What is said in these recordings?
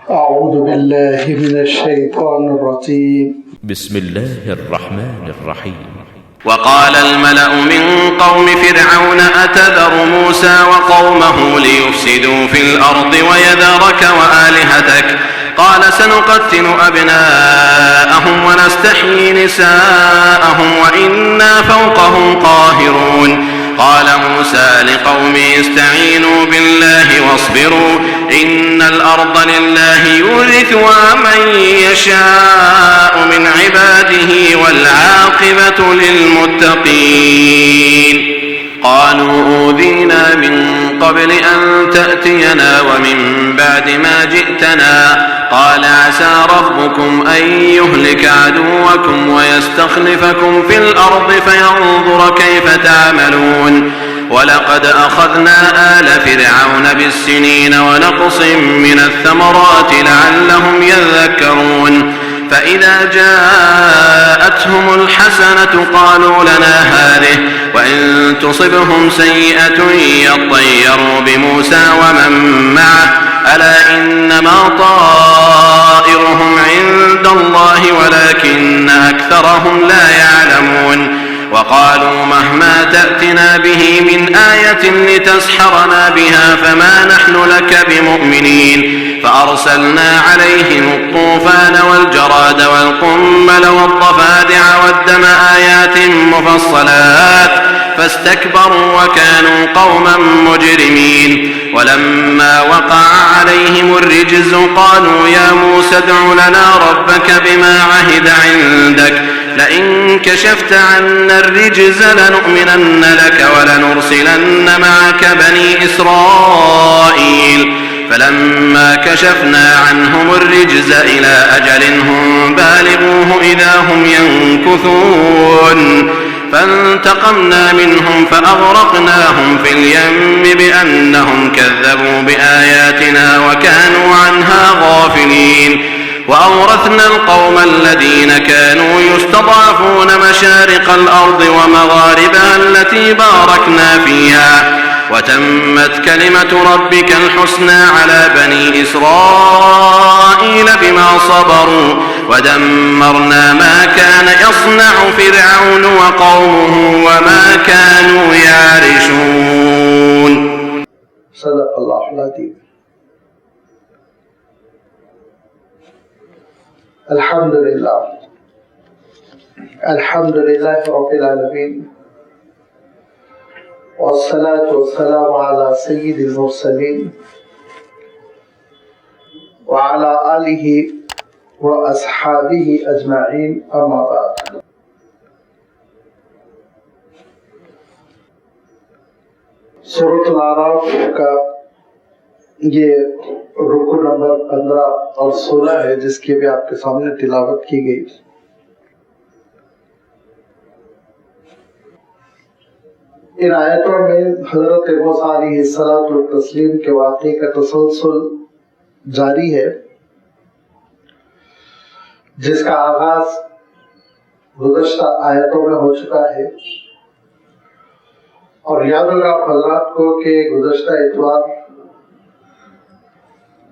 أعوذ بالله من الشيطان الرجيم. بسم الله الرحمن الرحيم. وقال الملأ من قوم فرعون أتذر موسى وقومه ليفسدوا في الأرض ويذرك وآلهتك قال سنقتل أبناءهم ونستحيي نساءهم وإنا فوقهم قاهرون. قال موسى لقومه استعينوا بالله واصبروا إن الأرض لله يورثها من يشاء من عباده والعاقبة للمتقين. قالوا أوذينا من قبل أن تأتينا ومن بعد ما جئتنا قال عسى ربكم أن يهلك عدوكم ويستخلفكم في الأرض فينظر كيف تعملون. ولقد أخذنا آل فرعون بالسنين ونقص من الثمرات لعلهم يذكرون. فإذا جاءتهم الحسنة قالوا لنا هذه وإن تصبهم سيئة يطيروا بموسى ومن معه ألا إنما طائرهم عند الله ولكن أكثرهم لا يعلمون. وقالوا مهما تأتنا به من آية لتسحرنا بها فما نحن لك بمؤمنين. فأرسلنا عليهم الطوفان والجراد والقمل والضفادع والدم آيات مفصلات فاستكبروا وكانوا قوما مجرمين. ولما وقع عليهم الرجز قالوا يا موسى ادع لنا ربك بما عهد عندك لئن كشفت عنا الرجز لنؤمنن لك ولنرسلن معك بني إسرائيل. فلما كشفنا عنهم الرجز إلى أجل هم بالغوه إذا هم ينكثون. فانتقمنا منهم فأغرقناهم في اليم بأنهم كذبوا بآياتنا وكانوا عنها غافلين. وأورثنا القوم الذين كانوا يستضعفون مشارق الأرض ومغاربها التي باركنا فيها وتمت كلمة ربك الحسنى على بني إسرائيل بما صبروا ودمرنا ما كان يصنع فرعون وقومه وما كانوا يعرشون. صدق الله العظيم. الحمد لله رب العالمين والصلاة والسلام على سيد المرسلين وعلى آله وأصحابه أجمعين أما بعد. سورة الأعراف کا یہ رکو نمبر 15 اور 16 ہے جس کی بھی آپ کے سامنے تلاوت کی گئی. ان آیتوں میں حضرت موسیٰ علیہ السلام کے واقعے کا تسلسل جاری ہے جس کا آغاز گزشتہ آیتوں میں ہو چکا ہے. اور یاد ہوگا آپ حضرات کو کہ گزشتہ اتوار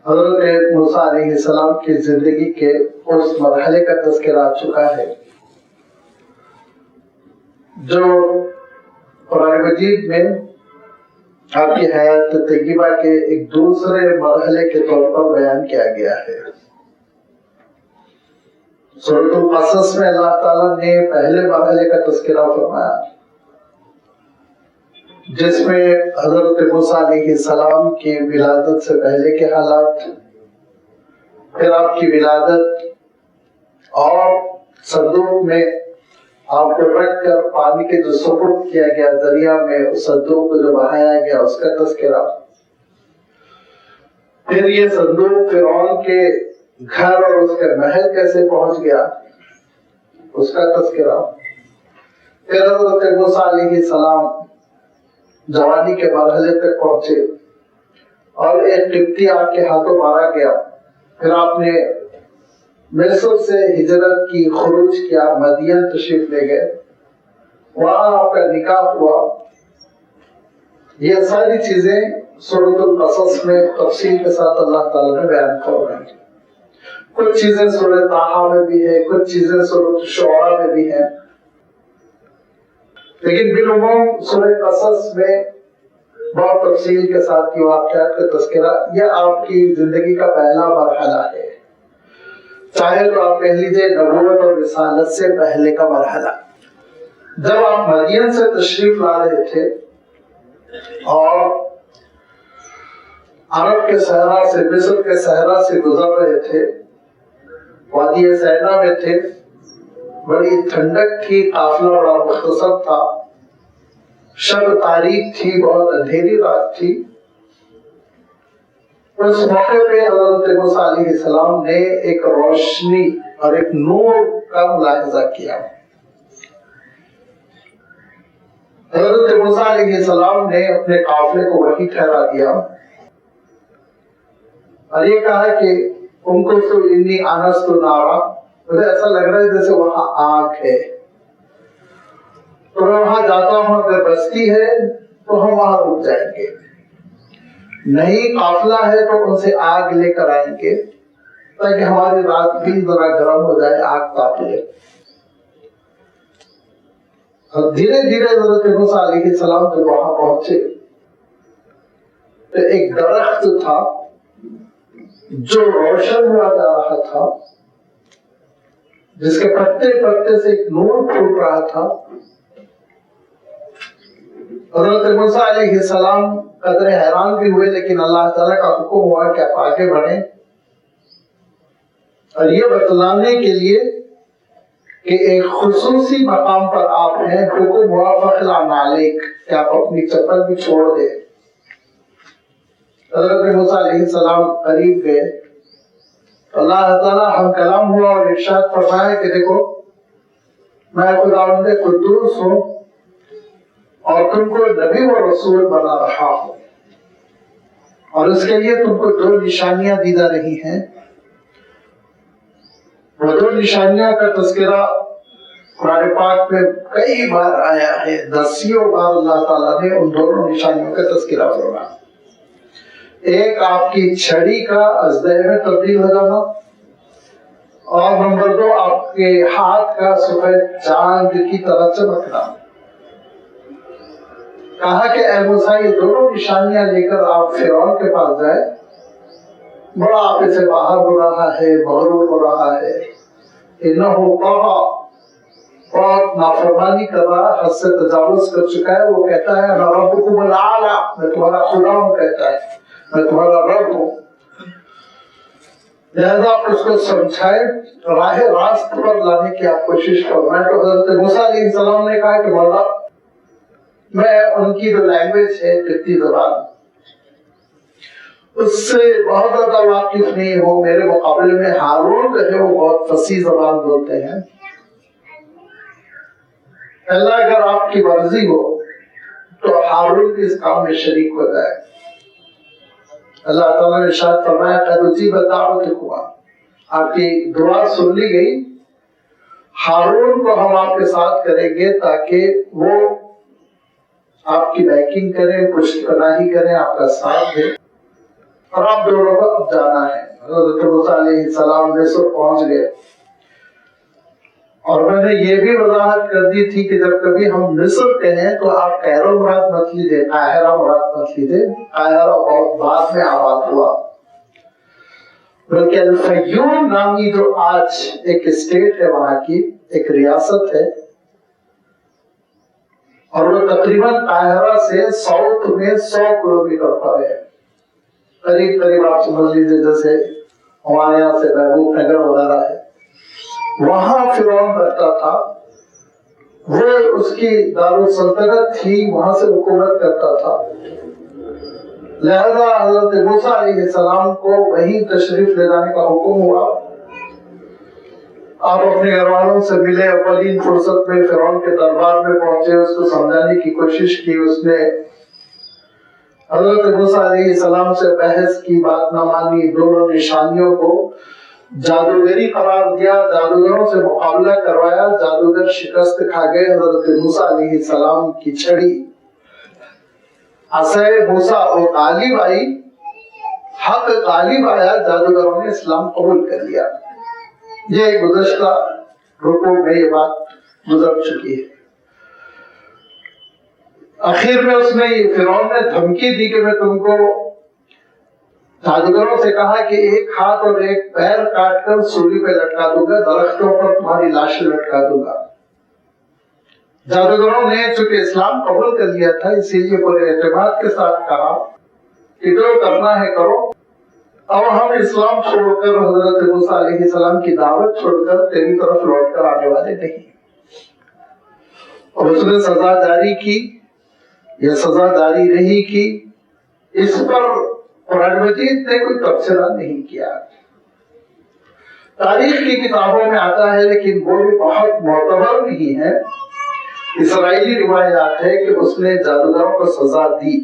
حضرت موسیٰ علیہ السلام کی زندگی کے اس مرحلے کا تذکرہ آ چکا ہے جو قرآن مجید میں آپ کی حیات طیبہ کے ایک دوسرے مرحلے کے طور پر بیان کیا گیا ہے. سورۃ القصص میں اللہ تعالیٰ نے پہلے مرحلے کا تذکرہ فرمایا جس میں حضرت موسیٰ علیہ السلام کی ولادت سے پہلے کے حالات، پھر آپ کی ولادت اور صندوق میں آپ کو رکھ کر پانی کے جو سپرد کیا گیا دریا میں اس صندوق کو جو بہایا گیا اس کا تذکرہ، پھر یہ صندوق فرعون کے گھر اور اس کے محل کیسے پہنچ گیا اس کا تذکرہ، پھر حضرت موسیٰ علیہ السلام جوانی کے مرحلے تک پہنچے اور ایک قبطی آپ کے ہاتھوں مارا گیا، پھر آپ نے مصر سے ہجرت کی، خروج کیا، مدین تشریف لے گئے، وہاں آپ کا نکاح ہوا. یہ ساری چیزیں سورۃ القصص میں تفصیل کے ساتھ اللہ تعالیٰ نے بیان فرمائی. کچھ چیزیں سورہ طٰہٰ میں بھی ہے، کچھ چیزیں سورہ شعراء میں بھی ہیں، لیکن بالعموم سورہ قصص میں بہت تفصیل کے ساتھ یہ واقعات کا تذکرہ، یہ آپ کی زندگی کا پہلا مرحلہ ہے، چاہے تو آپ کہہ لیجیے نبوت اور رسالت سے پہلے کا مرحلہ۔ جب آپ مدین سے تشریف لا رہے تھے اور عرب کے صحرا سے، مصر کے صحرا سے گزر رہے تھے، وادی سینا میں تھے، بڑی ٹھنڈک تھی، قافلہ بڑا مختصر تھا، شب تاریک تھی، بہت اندھیری رات تھی۔ اس موقع پہ حضرت موسیٰ علیہ السلام نے ایک روشنی اور ایک نور کا ملاحظہ کیا۔ حضرت موسیٰ علیہ السلام نے اپنے قافلے کو وحی ٹھہرا دیا اور یہ کہا کہ ان کو تو انی آنست نارا، مجھے ایسا لگ رہا ہے جیسے وہاں آگ ہے، تو میں وہاں جاتا ہوں، اگر بستی ہے تو ہم وہاں رک جائیں گے، نہیں قافلہ ہے تو ان سے آگ لے کر آئیں گے تاکہ ہماری رات بھی ذرا گرم ہو جائے، آگ تاپ لے۔ اور دھیرے دھیرے حضرت موسیٰ علیہ السلام جب وہاں پہنچے تو ایک درخت تھا جو روشن ہوا جا رہا تھا، جس کے پتے پتے سے ایک نور پھوٹ رہا تھا۔ حضرت موسیٰ علیہ السلام قدر حیران بھی ہوئے، لیکن اللہ تعالیٰ کا حکم ہوا کہ آپ آگے بڑھیں، اور یہ بتلانے کے لیے کہ ایک خصوصی مقام پر آپ ہیں، حکم ہوا فخلع نعلیک، کہ آپ اپنی چپل بھی چھوڑ دیں۔ حضرت موسیٰ علیہ السلام قریب گئے، اللہ تعالیٰ ہم کلام ہوا اور ارشاد فرمایا کہ دیکھو میں خداوند قدوس ہوں اور تم کو نبی و رسول بنا رہا ہوں، اور اس کے لیے تم کو 2 نشانیاں دی جا رہی ہیں۔ وہ 2 نشانیوں کا تذکرہ قرآن پاک میں کئی بار آیا ہے، 10 بار اللہ تعالیٰ نے ان دونوں نشانیوں کا تذکرہ فرمایا۔ ایک آپ کی چھڑی کا اژدہے میں تبدیل ہو جانا، اور نمبر 2 آپ کے ہاتھ کا سفید چاند کی طرح چمکنا۔ کہا کہ اے موسیٰ یہ دونوں نشانیاں لے کر آپ فرعون کے پاس جائے، بڑا آپ سے باہر ہو رہا ہے، مغرور ہو رہا ہے، انہ طغى، بہت نافرمانی کر رہا، حد سے تجاوز کر چکا ہے، وہ کہتا ہے انا ربکم الاعلی، میں تمہارا خدا ہوں، کہتا ہے میں تمہارا رب ہوں۔ لہذا آپ اس کو سمجھائے، راہ راست پر لانے کی آپ کوشش فرمائیں۔ تو حضرت موسیٰ علیہ السلام نے کہا کہ مولا میں ان کی جو لینگویج ہے، قبطی زبان، اس سے بہت زیادہ واقف نہیں ہوں، میرے مقابلے میں ہارون جو ہے وہ بہت فصیح زبان بولتے ہیں، اللہ اگر آپ کی مرضی ہو تو ہارون بھی اس کام میں شریک ہو جائے۔ اللہ تعالیٰ نے ارشاد فرمایا قد اجیبت دعوتکما، آپ کی دعا سن لی گئی، ہارون کو ہم آپ کے ساتھ کریں گے تاکہ وہ آپ کی بیکنگ کریں، پشت پناہی کریں، آپ کا ساتھ دیں، اور آپ دونوں کو اب جانا ہے۔ حضرت موسیٰ علیہ السلام مصر پہنچ گئے، اور میں نے یہ بھی وضاحت کر دی تھی کہ جب کبھی ہم مصر کہیں تو آپ کیرو مراد مت لیجیے، قاہرہ مراد مت لیجیے، قاہرہ بہت بعد میں آباد ہوا، بلکہ الفیوم نامی جو آج ایک اسٹیٹ ہے، وہاں کی ایک ریاست ہے، اور وہ تقریباً قاہرہ سے ساؤتھ میں 100 کلومیٹر پر ہے، قریب قریب آپ سمجھ لیجیے جیسے ہمارے یہاں سے محبوب نگر وغیرہ ہے۔ وہاں فرعون رہتا تھا، وہ اس کی دارالسلطنت تھی، وہاں سے حکومت کرتا تھا۔ لہذا حضرت موسیٰ علیہ السلام کو وہیں تشریف لے جانے کا حکم ہوا۔ آپ اپنے گھر والوں سے ملے، اولین فرصت میں فرعون کے دربار میں پہنچے، اس کو سمجھانے کی کوشش کی، اس نے حضرت موسیٰ علیہ السلام سے بحث کی، بات نہ مانی، دونوں نشانیوں کو جادوگری قرار دیا، جادوگروں سے مقابلہ کروایا، جادوگر شکست کھا گئے۔ حضرت موسیٰ علیہ السلام کی چھڑی عصائے موسیٰ وہ غالب آئی، حق غالب آیا، جادوگروں نے اسلام قبول کر لیا۔ یہ گزشتہ رکوع میں یہ بات گزر چکی ہے۔ آخر میں اس نے فرعون نے دھمکی دی کہ میں تم کو جادوگروں سے کہا کہ ایک ہاتھ اور ایک پیر کاٹ کر سولی پہ لٹکا دوں گا، درختوں پر تمہاری لاشیں لٹکا دوں گا۔ جادوگروں نے چونکہ اسلام قبول کر لیا تھا، اسی لیے پورے اعتماد کے ساتھ کہا کہ جو کرنا ہے کرو، اب ہم اسلام چھوڑ کر حضرت موسیٰ علیہ السلام کی دعوت چھوڑ کر تیری طرف لوٹ کر آنے والے نہیں۔ اور اس نے سزا جاری کی، یہ سزا جاری نہیں کی، اس پر قرآن مجید نے کوئی تبصرہ نہیں کیا۔ تاریخ کی کتابوں میں آتا ہے لیکن وہ بھی بہت معتبر نہیں ہے۔ اسرائیلی روایات ہے کہ اس نے جادوگروں کو سزا دی،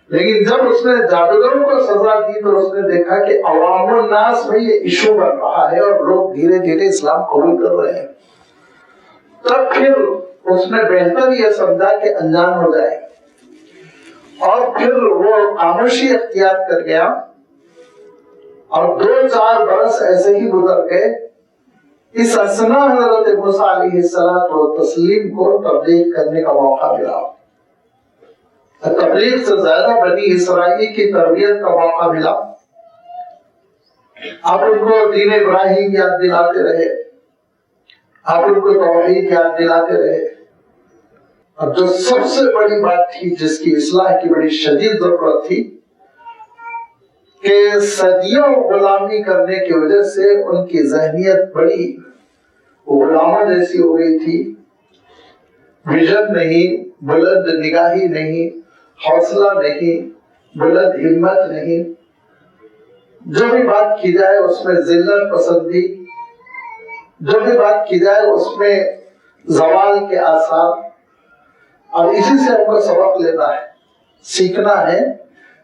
لیکن جب اس نے جادوگروں کو سزا دی تو اس نے دیکھا کہ عوام الناس میں یہ ایشو بن رہا ہے اور لوگ دھیرے دھیرے اسلام قبول کر رہے ہیں۔ تب پھر اس نے بہتر یہ سمجھا کہ انجان ہو جائے، اور پھر وہ خاموشی اختیار کر گیا، اور 2-4 برس ایسے ہی گزر گئے۔ اس اسنا حضرت موسیٰ علیہ السلام کو تبلیغ کرنے کا موقع ملا، تبلیغ سے زیادہ بنی اسرائیل کی تربیت کا موقع ملا۔ آپ ان کو دین ابراہیم یاد دلاتے رہے، آپ ان کو توحید یاد دلاتے رہے، اور جو سب سے بڑی بات تھی جس کی اصلاح کی بڑی شدید ضرورت تھی کہ صدیوں غلامی کرنے کی وجہ سے ان کی ذہنیت بڑی غلاموں جیسی ہو گئی تھی، ویژن نہیں، بلند نگاہی نہیں، حوصلہ نہیں، بلند ہمت نہیں، جو بھی بات کی جائے اس میں ذلت پسندی، جو بھی بات کی جائے اس میں زوال کے آثار۔ اور اسی سے ہم کو سبق لینا ہے، سیکھنا ہے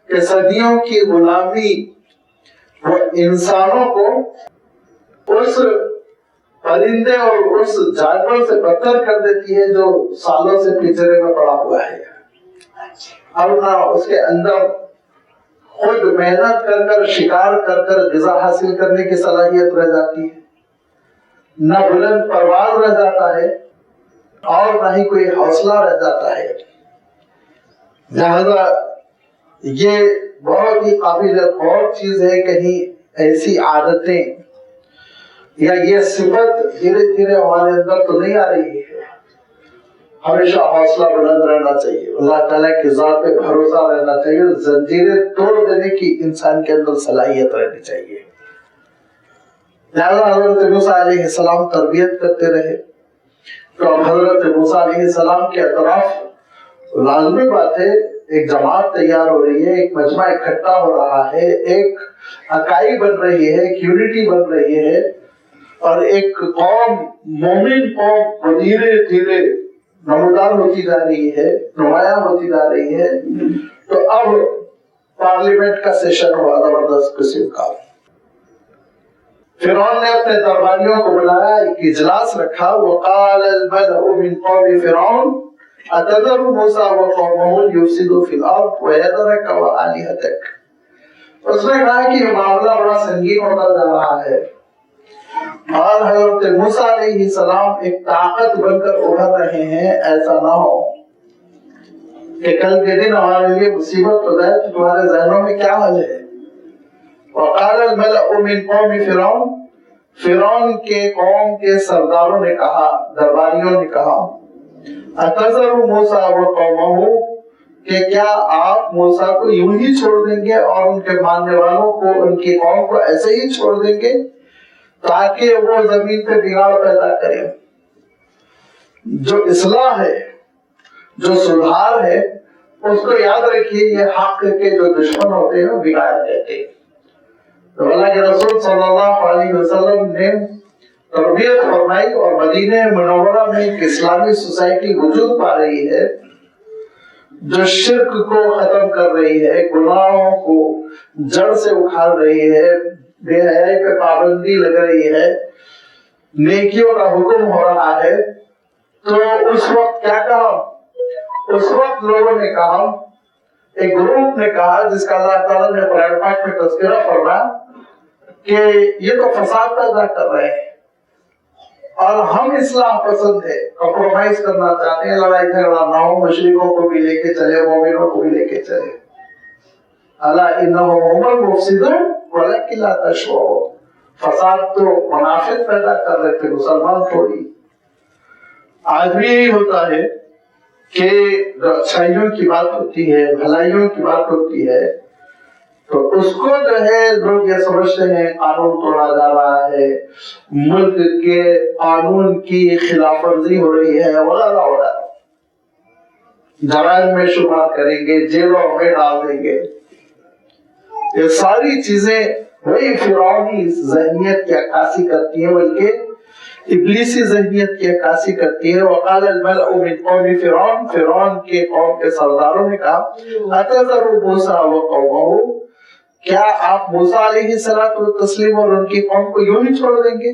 کہ صدیوں کی غلامی وہ انسانوں کو اس پرندے اور اس جانور سے بدتر کر دیتی ہے جو سالوں سے پنجرے میں پڑا ہوا ہے، اور نہ اس کے اندر خود محنت کر کر شکار کر کر غذا حاصل کرنے کی صلاحیت رہ جاتی ہے، نہ بلند پرواز رہ جاتا ہے، اور نہ ہی کوئی حوصلہ رہ جاتا ہے۔ لہذا یہ بہت ہی قابل غور چیز ہے، کہیں ایسی عادتیں یا یہ صفت دھیرے دھیرے ہمارے اندر تو نہیں آ رہی ہے۔ ہمیشہ حوصلہ بلند رہنا چاہیے، اللہ تعالیٰ کی ذات پہ بھروسہ رہنا چاہیے، زنجیریں توڑ دینے کی انسان کے اندر صلاحیت رہنی چاہیے۔ لہذا حضرت موسیٰ علیہ السلام تربیت کرتے رہے، تو حضرت موسیٰ علیہ السلام کے اطراف لازمی بات ہے ایک جماعت تیار ہو رہی ہے، ایک مجمع اکٹھا ہو رہا ہے، ایک اکائی بن رہی ہے، ایک یونٹی بن رہی ہے، اور ایک قوم، مومن قوم دھیرے دھیرے نمودار ہوتی جا رہی ہے، نمایاں ہوتی جا رہی ہے۔ تو اب پارلیمنٹ کا سیشن ہوا زبردست قسم کا۔ فرعون نے اپنے درباریوں کو بلایا، ایک اجلاس رکھا، وقال الملأ من قوم فرعون اتذر موسیٰ وقومه ليفسدوا في الارض ويذرك وآلهتك۔ اس نے کہا کہ یہ معاملہ بڑا سنگین ہوتا جا رہا ہے، اور حضرت موسیٰ علیہ السلام ایک طاقت بن کر ابھر رہے ہیں، ایسا نہ ہو کہ کل کے دن ہمارے لیے مصیبت ہو جائے۔ تو تمہارے ذہنوں میں کیا حل ہے؟ وقال الملأ من قوم فرعون، فرعون کے قوم کے سرداروں نے کہا، درباریوں نے کہا، اتذر موسیٰ وقومہ، کہ کیا آپ موسیٰ کو یوں ہی چھوڑ دیں گے اور ان کے ماننے والوں کو، ان کی قوم کو ایسے ہی چھوڑ دیں گے تاکہ وہ زمین پہ بگاڑ پیدا کریں؟ جو اصلاح ہے، جو سدھار ہے، اس کو یاد رکھیے، یہ حق کے جو دشمن ہوتے ہیں وہ بگاڑ دیتے ہیں۔ تو اللہ کے رسول صلی اللہ علیہ وسلم نے تربیت فرمائی، اور مدینہ منورہ میں ایک اسلامی سوسائٹی وجود پا رہی ہے جو شرک کو ختم کر رہی ہے، گناہوں کو جڑ سے اکھاڑ رہی ہے، بے حیائی پہ پابندی لگ رہی ہے، نیکیوں کا حکم ہو رہا ہے۔ تو اس وقت کیا کہا؟ اس وقت لوگوں نے کہا، ایک گروپ نے کہا جس کا اللہ تعالیٰ نے قرآن پاک میں تذکرہ فرمایا کہ یہ تو فساد پیدا کر رہے ہیں اور ہم اصلاح پسند ہے، کمپرومائز کرنا چاہتے ہیں، لڑائی جھگڑا نہ ہو، مشرکوں کو بھی لے کے چلے، مومنوں کو بھی لے کے چلے۔ الا انہم هم المفسدون ولکن لا تشعرون، فساد تو منافق پیدا کر رہے تھے، مسلمان تھوڑی۔ آج بھی یہی ہوتا ہے کہ اچھائیوں کی بات ہوتی ہے، بھلائیوں کی بات ہوتی ہے، تو اس کو جو ہے لوگ یہ سمجھتے ہیں قانون توڑا جا رہا ہے، ملک کے قانون کی خلاف ورزی ہو رہی ہے وغیرہ وغیرہ، جرائم میں شمار کریں گے، جیلوں میں ڈال دیں گے۔ یہ ساری چیزیں وہی فرعونی ذہنیت کی عکاسی کرتی ہیں، بلکہ ابلیسی ذہنیت کی عکاسی کرتی ہے۔ وقال الملأ من قوم فرعون، فرعون کے قوم کے سرداروں نے کہا اتذر موسیٰ وقومہ، کیا آپ موسیٰ علیہ السلام اور ان کی قوم کو یوں ہی چھوڑ دیں گے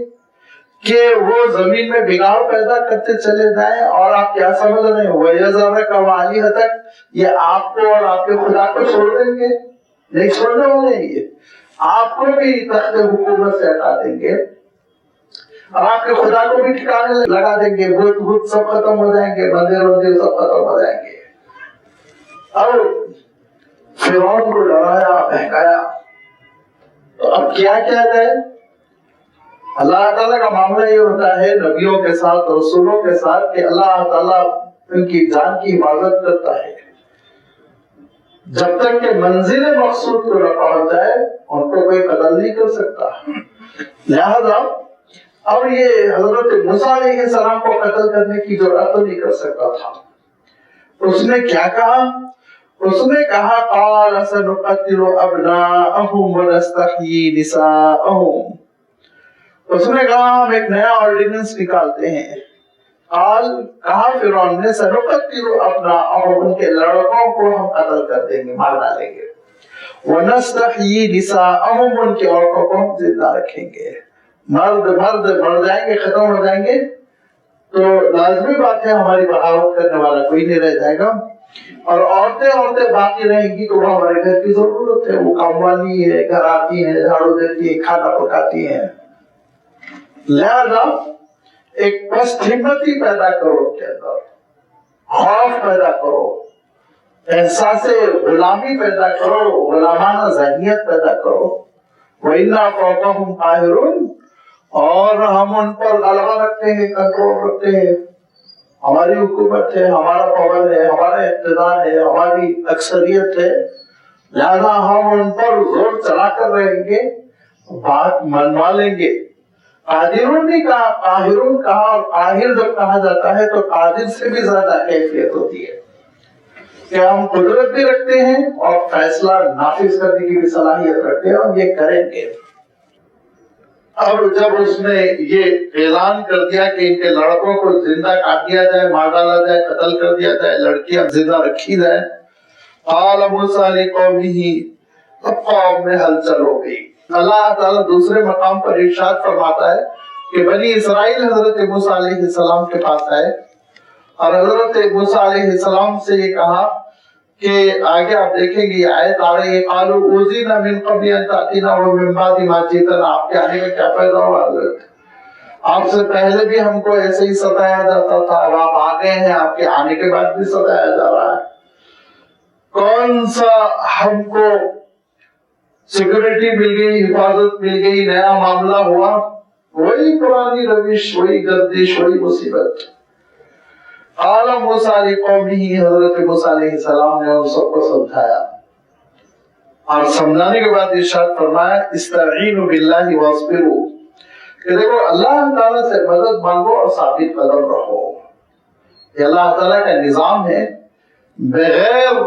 کہ وہ زمین میں بگاڑ پیدا کرتے چلے جائیں؟ اور آپ کیا سمجھ رہے ہیں وَيَذَرَكَ وَآلِهَتَكَ، یہ آپ کو اور آپ کے خدا کو چھوڑ دیں گے؟ نہیں چھوڑنے والے ہیں، یہ آپ کو بھی تخت حکومت سے ہٹا دیں گے اور آپ کے خدا کو بھی ٹھکانے لگا دیں گے، بت سب ختم ہو جائیں گے، مندر سب ختم ہو جائیں گے۔ اور فرعون کو ڈرایا بہکایا، تو اب کیا کیا جائے؟ اللہ تعالیٰ کا معاملہ یہ ہوتا ہے نبیوں کے ساتھ، رسولوں کے ساتھ، کہ اللہ تعالیٰ ان کی جان کی حفاظت کرتا ہے جب تک کہ منزل مقصود کو نہ پہنچ جائے، ان کو کوئی قتل نہیں کر سکتا۔ لہذا اب یہ حضرت موسیٰ علیہ السلام کو قتل کرنے کی جرأت نہیں کر سکتا تھا۔ اس نے کیا کہا؟ اس نے کہا قال سنقتل ابناءهم ونستحيي نساءهم، اس نے کہا ہم ایک نیا آرڈیننس نکالتے ہیں۔ قال، کہا فرعون نے سنقتل ابناءهم، ان کے لڑکوں کو ہم قتل کر دیں گے، مار ڈالیں گے، ونستحيي نساءهم، ان کی عورتوں کو ہم زندہ رکھیں گے۔ مرد مر جائیں گے، ختم ہو جائیں گے، تو لازمی بات ہے ہماری بغاوت کرنے والا کوئی نہیں رہ جائے گا، اور عورتیں باقی رہیں گی تو وہ ہمارے گھر کی ضرورت ہے، وہ کام والی ہے، گھر آتی ہیں، جھاڑو دیتی ہیں، کھانا پکاتی ہیں۔ لہذا ایک پست ہمتی پیدا کرو ان کے اندر، خوف پیدا کرو، احساس غلامی پیدا کرو، غلامانہ ذہنیت پیدا کرو۔ وَإِنَّا فَوْقَهُمْ قَاهِرُونَ، اور ہم ان پر غلبہ رکھتے ہیں، کنٹرول رکھتے ہیں، ہماری حکومت ہے، ہمارا پاور ہے، ہمارا اقتدار ہے، ہماری اکثریت ہے، لہذا ہم ان پر زور چلا کر رہیں گے، بات منوا لیں گے۔ قادرون نہیں کہا، قاہرون کہا، اور قاہر جب کہا جاتا ہے تو قادر سے بھی زیادہ کیفیت ہوتی ہے کہ ہم قدرت بھی رکھتے ہیں اور فیصلہ نافذ کرنے کی بھی صلاحیت رکھتے ہیں، اور یہ کریں گے۔ اب جب اس نے یہ اعلان کر دیا کہ ان کے لڑکوں کو زندہ کاٹ دیا جائے، مار ڈالا جائے، قتل کر دیا جائے، لڑکیاں زندہ رکھی جائے، قال موسیٰ لقومہ، اب قوم میں ہلچل ہو گئی۔ اللہ تعالیٰ دوسرے مقام پر ارشاد فرماتا ہے کہ بنی اسرائیل حضرت موسیٰ علیہ السلام کے پاس آئے اور حضرت موسیٰ علیہ السلام سے یہ کہا کہ آگے آپ دیکھیں گے یہ آیت آ رہی ہے، قالوا اوذینا من قبل ان تأتینا ومن بعد ما جئتنا، آپ کے آنے کا کیا فائدہ ہوا حضرت؟ آپ سے پہلے بھی ہم کو ایسے ہی ستایا جاتا تھا، اب آپ آ گئے ہیں، آپ کے آنے کے بعد بھی ستایا جا رہا ہے۔ کون سا ہم کو سیکورٹی مل گئی، حفاظت مل گئی، نیا معاملہ ہوا؟ وہی پرانی روش، وہی گردش، وہی مصیبت۔ قال موسیٰ لقومہ، حضرت موسیٰ علیہ السلام نے ان سب کو سمجھایا، اور سمجھانے کے بعد ارشاد فرمایا استعینوا باللہ واصبروا، کہ دیکھو اللہ تعالیٰ سے مدد مانگو اور ثابت قدم رہو۔ یہ اللہ تعالیٰ کا نظام ہے، بغیر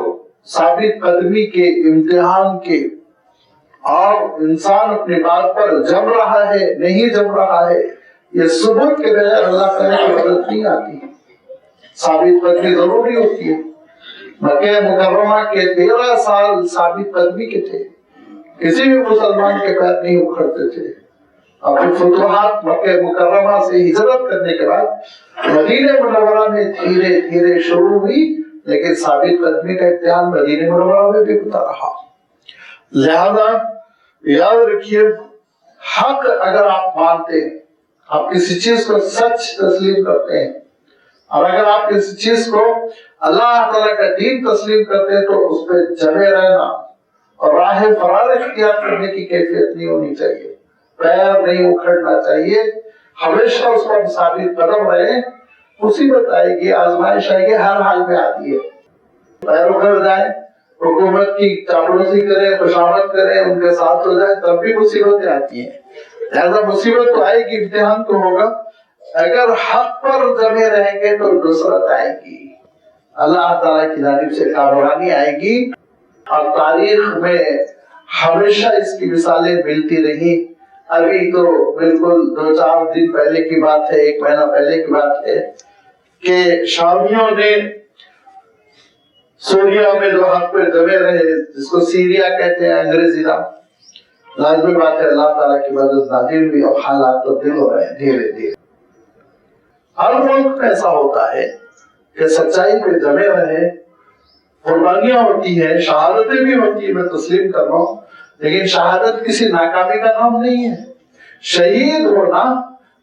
ثابت قدمی کے، امتحان کے، اور انسان اپنی بات پر جم رہا ہے نہیں جم رہا ہے، یہ ثبوت کے بغیر اللہ تعالیٰ کی مدد نہیں آتی، ثابت قدمی ضروری ہوتی ہے۔ مکہ مکرمہ کے 13 سال ثابت قدمی کے تھے، کسی بھی مسلمان کے پیر نہیں اکھڑتے تھے۔ اب فتوحات مکہ مکرمہ سے ہجرت کرنے کے بعد مدینہ منورہ میں دھیرے دھیرے شروع ہوئی، لیکن ثابت قدمی کا امتحان مدینہ منورہ میں بھی ہوتا رہا۔ لہذا یاد رکھیے حق اگر آپ مانتے ہیں، آپ کسی چیز کو سچ تسلیم کرتے ہیں، اور اگر آپ کسی چیز کو اللہ تعالیٰ کا دین تسلیم کرتے ہیں، تو اس پہ جمے رہنا اور راہ فرار اختیار کرنے کی کیفیت نہیں ہونی چاہیے، پیر نہیں اکھڑنا چاہیے، ہمیشہ اس پر ثابت قدم رہے۔ مصیبت آئے گی، آزمائش آئے گی، ہر حال میں آتی ہے، پیر اکھڑ جائیں، حکومت کی چاپلوسی کریں، خوشامد کریں، ان کے ساتھ ہو جائے، تب بھی مصیبتیں آتی ہیں۔ لہذا مصیبت تو آئے گی، امتحان تو ہوگا، اگر حق پر جمے رہیں گے تو نصرت آئے گی، اللہ تعالیٰ کی جانب سے کامیابی آئے گی۔ اور تاریخ میں ہمیشہ اس کی مثالیں ملتی رہی۔ ابھی تو بالکل 2-4 دن پہلے کی بات ہے، 1 مہینہ پہلے کی بات ہے کہ شامیوں نے سوریا میں جو حق پہ جمے رہے، جس کو سیریا کہتے ہیں انگریزی نام، لازمی بات ہے اللہ تعالیٰ کی مدد نازل ہوئی اور حالات تبدیل ہو رہے ہیں دھیرے دھیرے۔ ہر ملک میں ایسا ہوتا ہے کہ سچائی پہ جمے رہے، قربانیاں ہوتی ہیں، شہادتیں بھی ہوتی ہیں، میں تسلیم کر رہا ہوں، لیکن شہادت کسی ناکامی کا نام نہیں ہے۔ شہید ہونا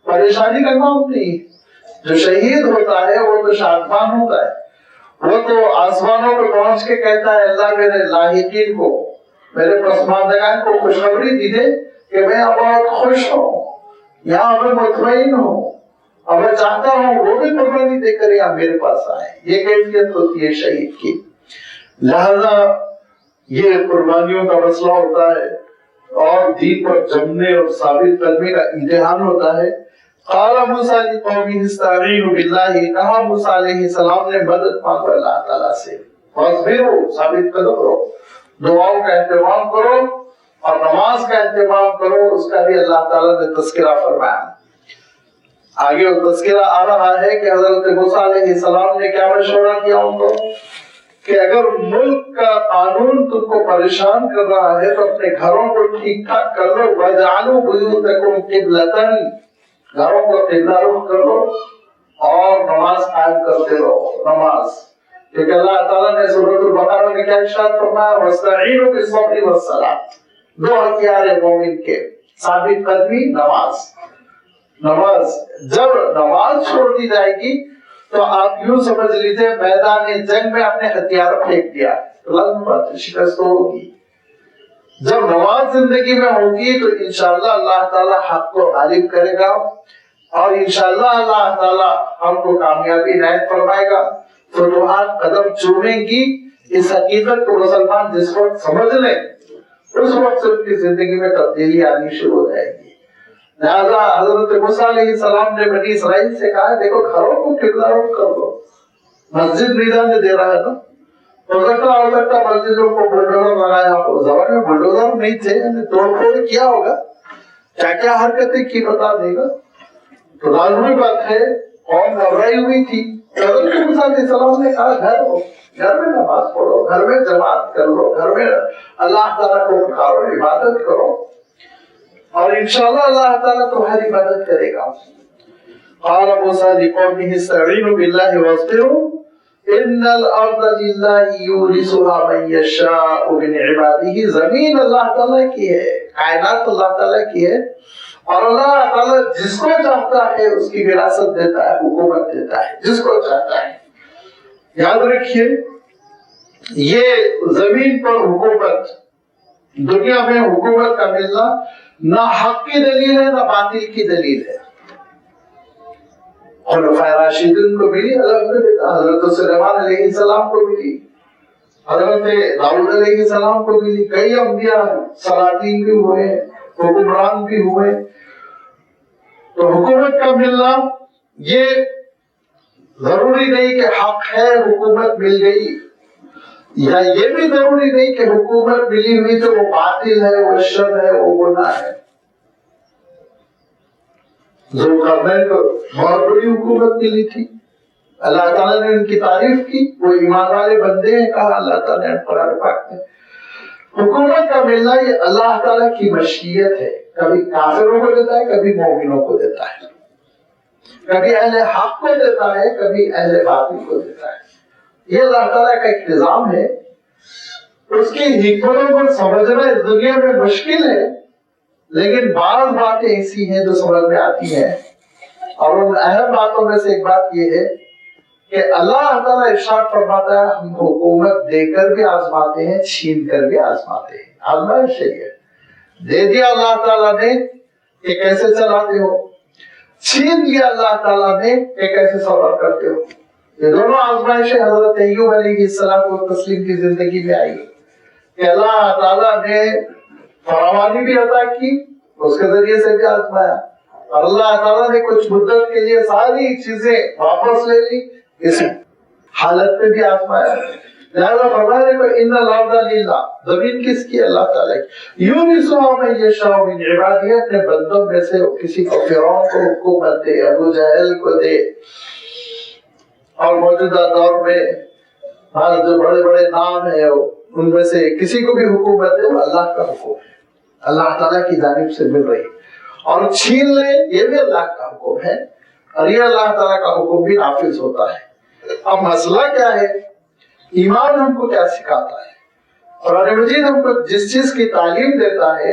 پریشانی کا نام نہیں ہے۔ جو شہید ہوتا ہے وہ تو شادمان ہوتا ہے، وہ تو آسمانوں پہ پہنچ کے کہتا ہے اللہ میرے لاحقین کو، میرے پسماندگان کو خوشخبری دیجیے کہ میں اب بہت خوش ہوں، یہاں میں مطمئن ہوں، اور میں چاہتا ہوں وہ بھی قربانی دے کر یہاں میرے پاس آئے۔ یہ کیفیت ہوتی ہے شہید کی۔ لہذا یہ قربانیوں کا مسئلہ ہوتا ہے اور دین پر جمنے اور ثابت قدمی کا امتحان ہوتا ہے۔ قال موسیٰ لقومہ استعینوا باللہ، کہا موسیٰ علیہ السلام نے مدد مانگو اللہ تعالیٰ سے، واصبروا، ثابت قدم رہو، دعاؤں کا اہتمام کرو اور نماز کا اہتمام کرو، اس کا بھی اللہ تعالیٰ نے تذکرہ فرمایا۔ آگے وہ تذکرہ آ رہا ہے کہ حضرت موسیٰ علیہ السلام نے کیا مشورہ کیا ان کو کہ اگر ملک کا قانون تم کو پریشان کر رہا ہے تو اپنے گھروں کو ٹھیک ٹھاک کر لو، وَاجْعَلُوا بُيُوتَكُمْ قِبْلَةً، گھروں کو قبلہ رخ کر لو اور نماز قائم کرتے رہو، نماز، کیونکہ اللہ تعالیٰ نے سورۃ البقرہ میں کیا ارشاد فرمایا، وَاسْتَعِینُوا بِالصَّبْرِ وَالصَّلَاةِ، 2 ہتھیار ہے مومن کے، ثابت قدمی، نماز۔ نماز جب نماز چھوڑ دی جائے گی تو آپ یوں سمجھ لیجیے میدان جنگ میں اپنے ہتھیار پھینک دیا، لازم بات شکست ہوگی۔ جب نماز زندگی میں ہوگی تو انشاءاللہ اللہ تعالیٰ حق کو غالب کرے گا اور انشاءاللہ اللہ تعالیٰ ہم کو کامیابی عنایت فرمائے گا، فتوحات قدم چومیں گی۔ اس حقیقت کو مسلمان جس وقت سمجھ لیں اس وقت سے ان کی زندگی میں تبدیلی آنی شروع ہو جائے گی۔ لہذا حضرت موسیٰ علیہ السلام نے بنی اسرائیل سے کہا دیکھو گھروں کو قبلہ رخ کر دو، مسجد نظام دے رہا ہے نا، ہو سکتا مسجدوں کو بلڈوزر لگایا ہو، زمانے میں بلڈوزر نہیں تھے، توڑ پھوڑ کیا ہوگا، کیا کیا حرکتیں کی بتا دے گا۔ تو لازمی بات ہے قوم گھبرائی ہوئی تھی، حضرت موسیٰ علیہ السلام نے کہا گھر میں نماز پڑھو، گھر میں جماعت کر لو، گھر میں اللہ تعالیٰ کو پکارو، عبادت کرو اور انشاءاللہ اللہ تعالیٰ تمہاری مدد کرے گا۔ قال موسیٰ لقومہ استعینوا باللہ واصبروا ان الارض للہ یورثها من یشاء من عبادہ، زمین اللہ تعالیٰ کی ہے، کائنات اللہ تعالیٰ کی ہے اور اللہ تعالیٰ جس کو چاہتا ہے اس کی وراثت دیتا ہے، حکومت دیتا ہے جس کو چاہتا ہے۔ یاد رکھیے یہ زمین پر حکومت، دنیا میں حکومت کا ملنا نہ حق کی دلیل ہے نہ باطل کی دلیل ہے۔ خلفائے راشدین کو ملی الحمدللہ، حضرت سلیمان علیہ السلام کو ملی، حضرت داؤد علیہ السلام کو ملی، کئی انبیاء سلاطین بھی ہوئے، حکمران بھی ہوئے۔ تو حکومت کا ملنا یہ ضروری نہیں کہ حق ہے حکومت مل گئی، یا یہ بھی ضروری نہیں کہ حکومت ملی ہوئی تو وہ باطل ہے، وہ شر ہے، وہ گناہ ہے۔ ذوالقرنین کو بہت بڑی حکومت ملی تھی، اللہ تعالیٰ نے ان کی تعریف کی، وہ ایمان والے بندے ہیں، کہا اللہ تعالیٰ نے قرآن پاک میں۔ حکومت کا ملنا یہ اللہ تعالیٰ کی مشیت ہے، کبھی کافروں کو دیتا ہے، کبھی مومنوں کو دیتا ہے، کبھی اہل حق کو دیتا ہے، کبھی اہل باطل کو دیتا ہے۔ یہ اللہ تعالیٰ کا ایک نظام ہے، اس کی حکمتوں کو سمجھنا اس دنیا میں مشکل ہے، لیکن بعض باتیں ایسی ہیں جو سمجھ میں آتی ہیں، اور ان اہم باتوں میں سے ایک بات یہ ہے کہ اللہ تعالیٰ ارشاد فرماتا ہے ہم حکومت دے کر بھی آزماتے ہیں، چھین کر بھی آزماتے ہیں. آزمائش ہے، دے دیا اللہ تعالیٰ نے کہ کیسے چلاتے ہو، چھین لیا اللہ تعالیٰ نے کہ کیسے صبر کرتے ہو. یہ دونوں آزمائشیں حضرت ایوب علیہ السلام و تسلیم کی زندگی میں آئی کہ اللہ تعالیٰ نے فراوانی بھی عطا کی، اس کے ذریعے سے بھی آزمایا، اور اللہ تعالیٰ نے کچھ مدت کے لیے ساری چیزیں واپس لے لی، اس حالت میں بھی آزمایا. لہذا فرمایا کہ ان الارض للہ، زمین کس کی؟ اللہ تعالیٰ کی. یورثها من یشاء من عبادہ، اپنے بندوں میں سے کسی کو فرعون کو حکومت دے، ابو جہل کو دے، اور موجودہ دور میں جو بڑے بڑے نام ہیں ان میں سے کسی کو بھی حکومت دے، وہ اللہ کا حکم ہے، اللہ تعالیٰ کی جانب سے مل رہی. اور چھین لے، یہ بھی اللہ کا حکم ہے، اور یہ اللہ تعالیٰ کا حکم بھی نافذ ہوتا ہے. اب مسئلہ کیا ہے؟ ایمان ہم کو کیا سکھاتا ہے؟ قرآن مجید ہم کو جس چیز کی تعلیم دیتا ہے،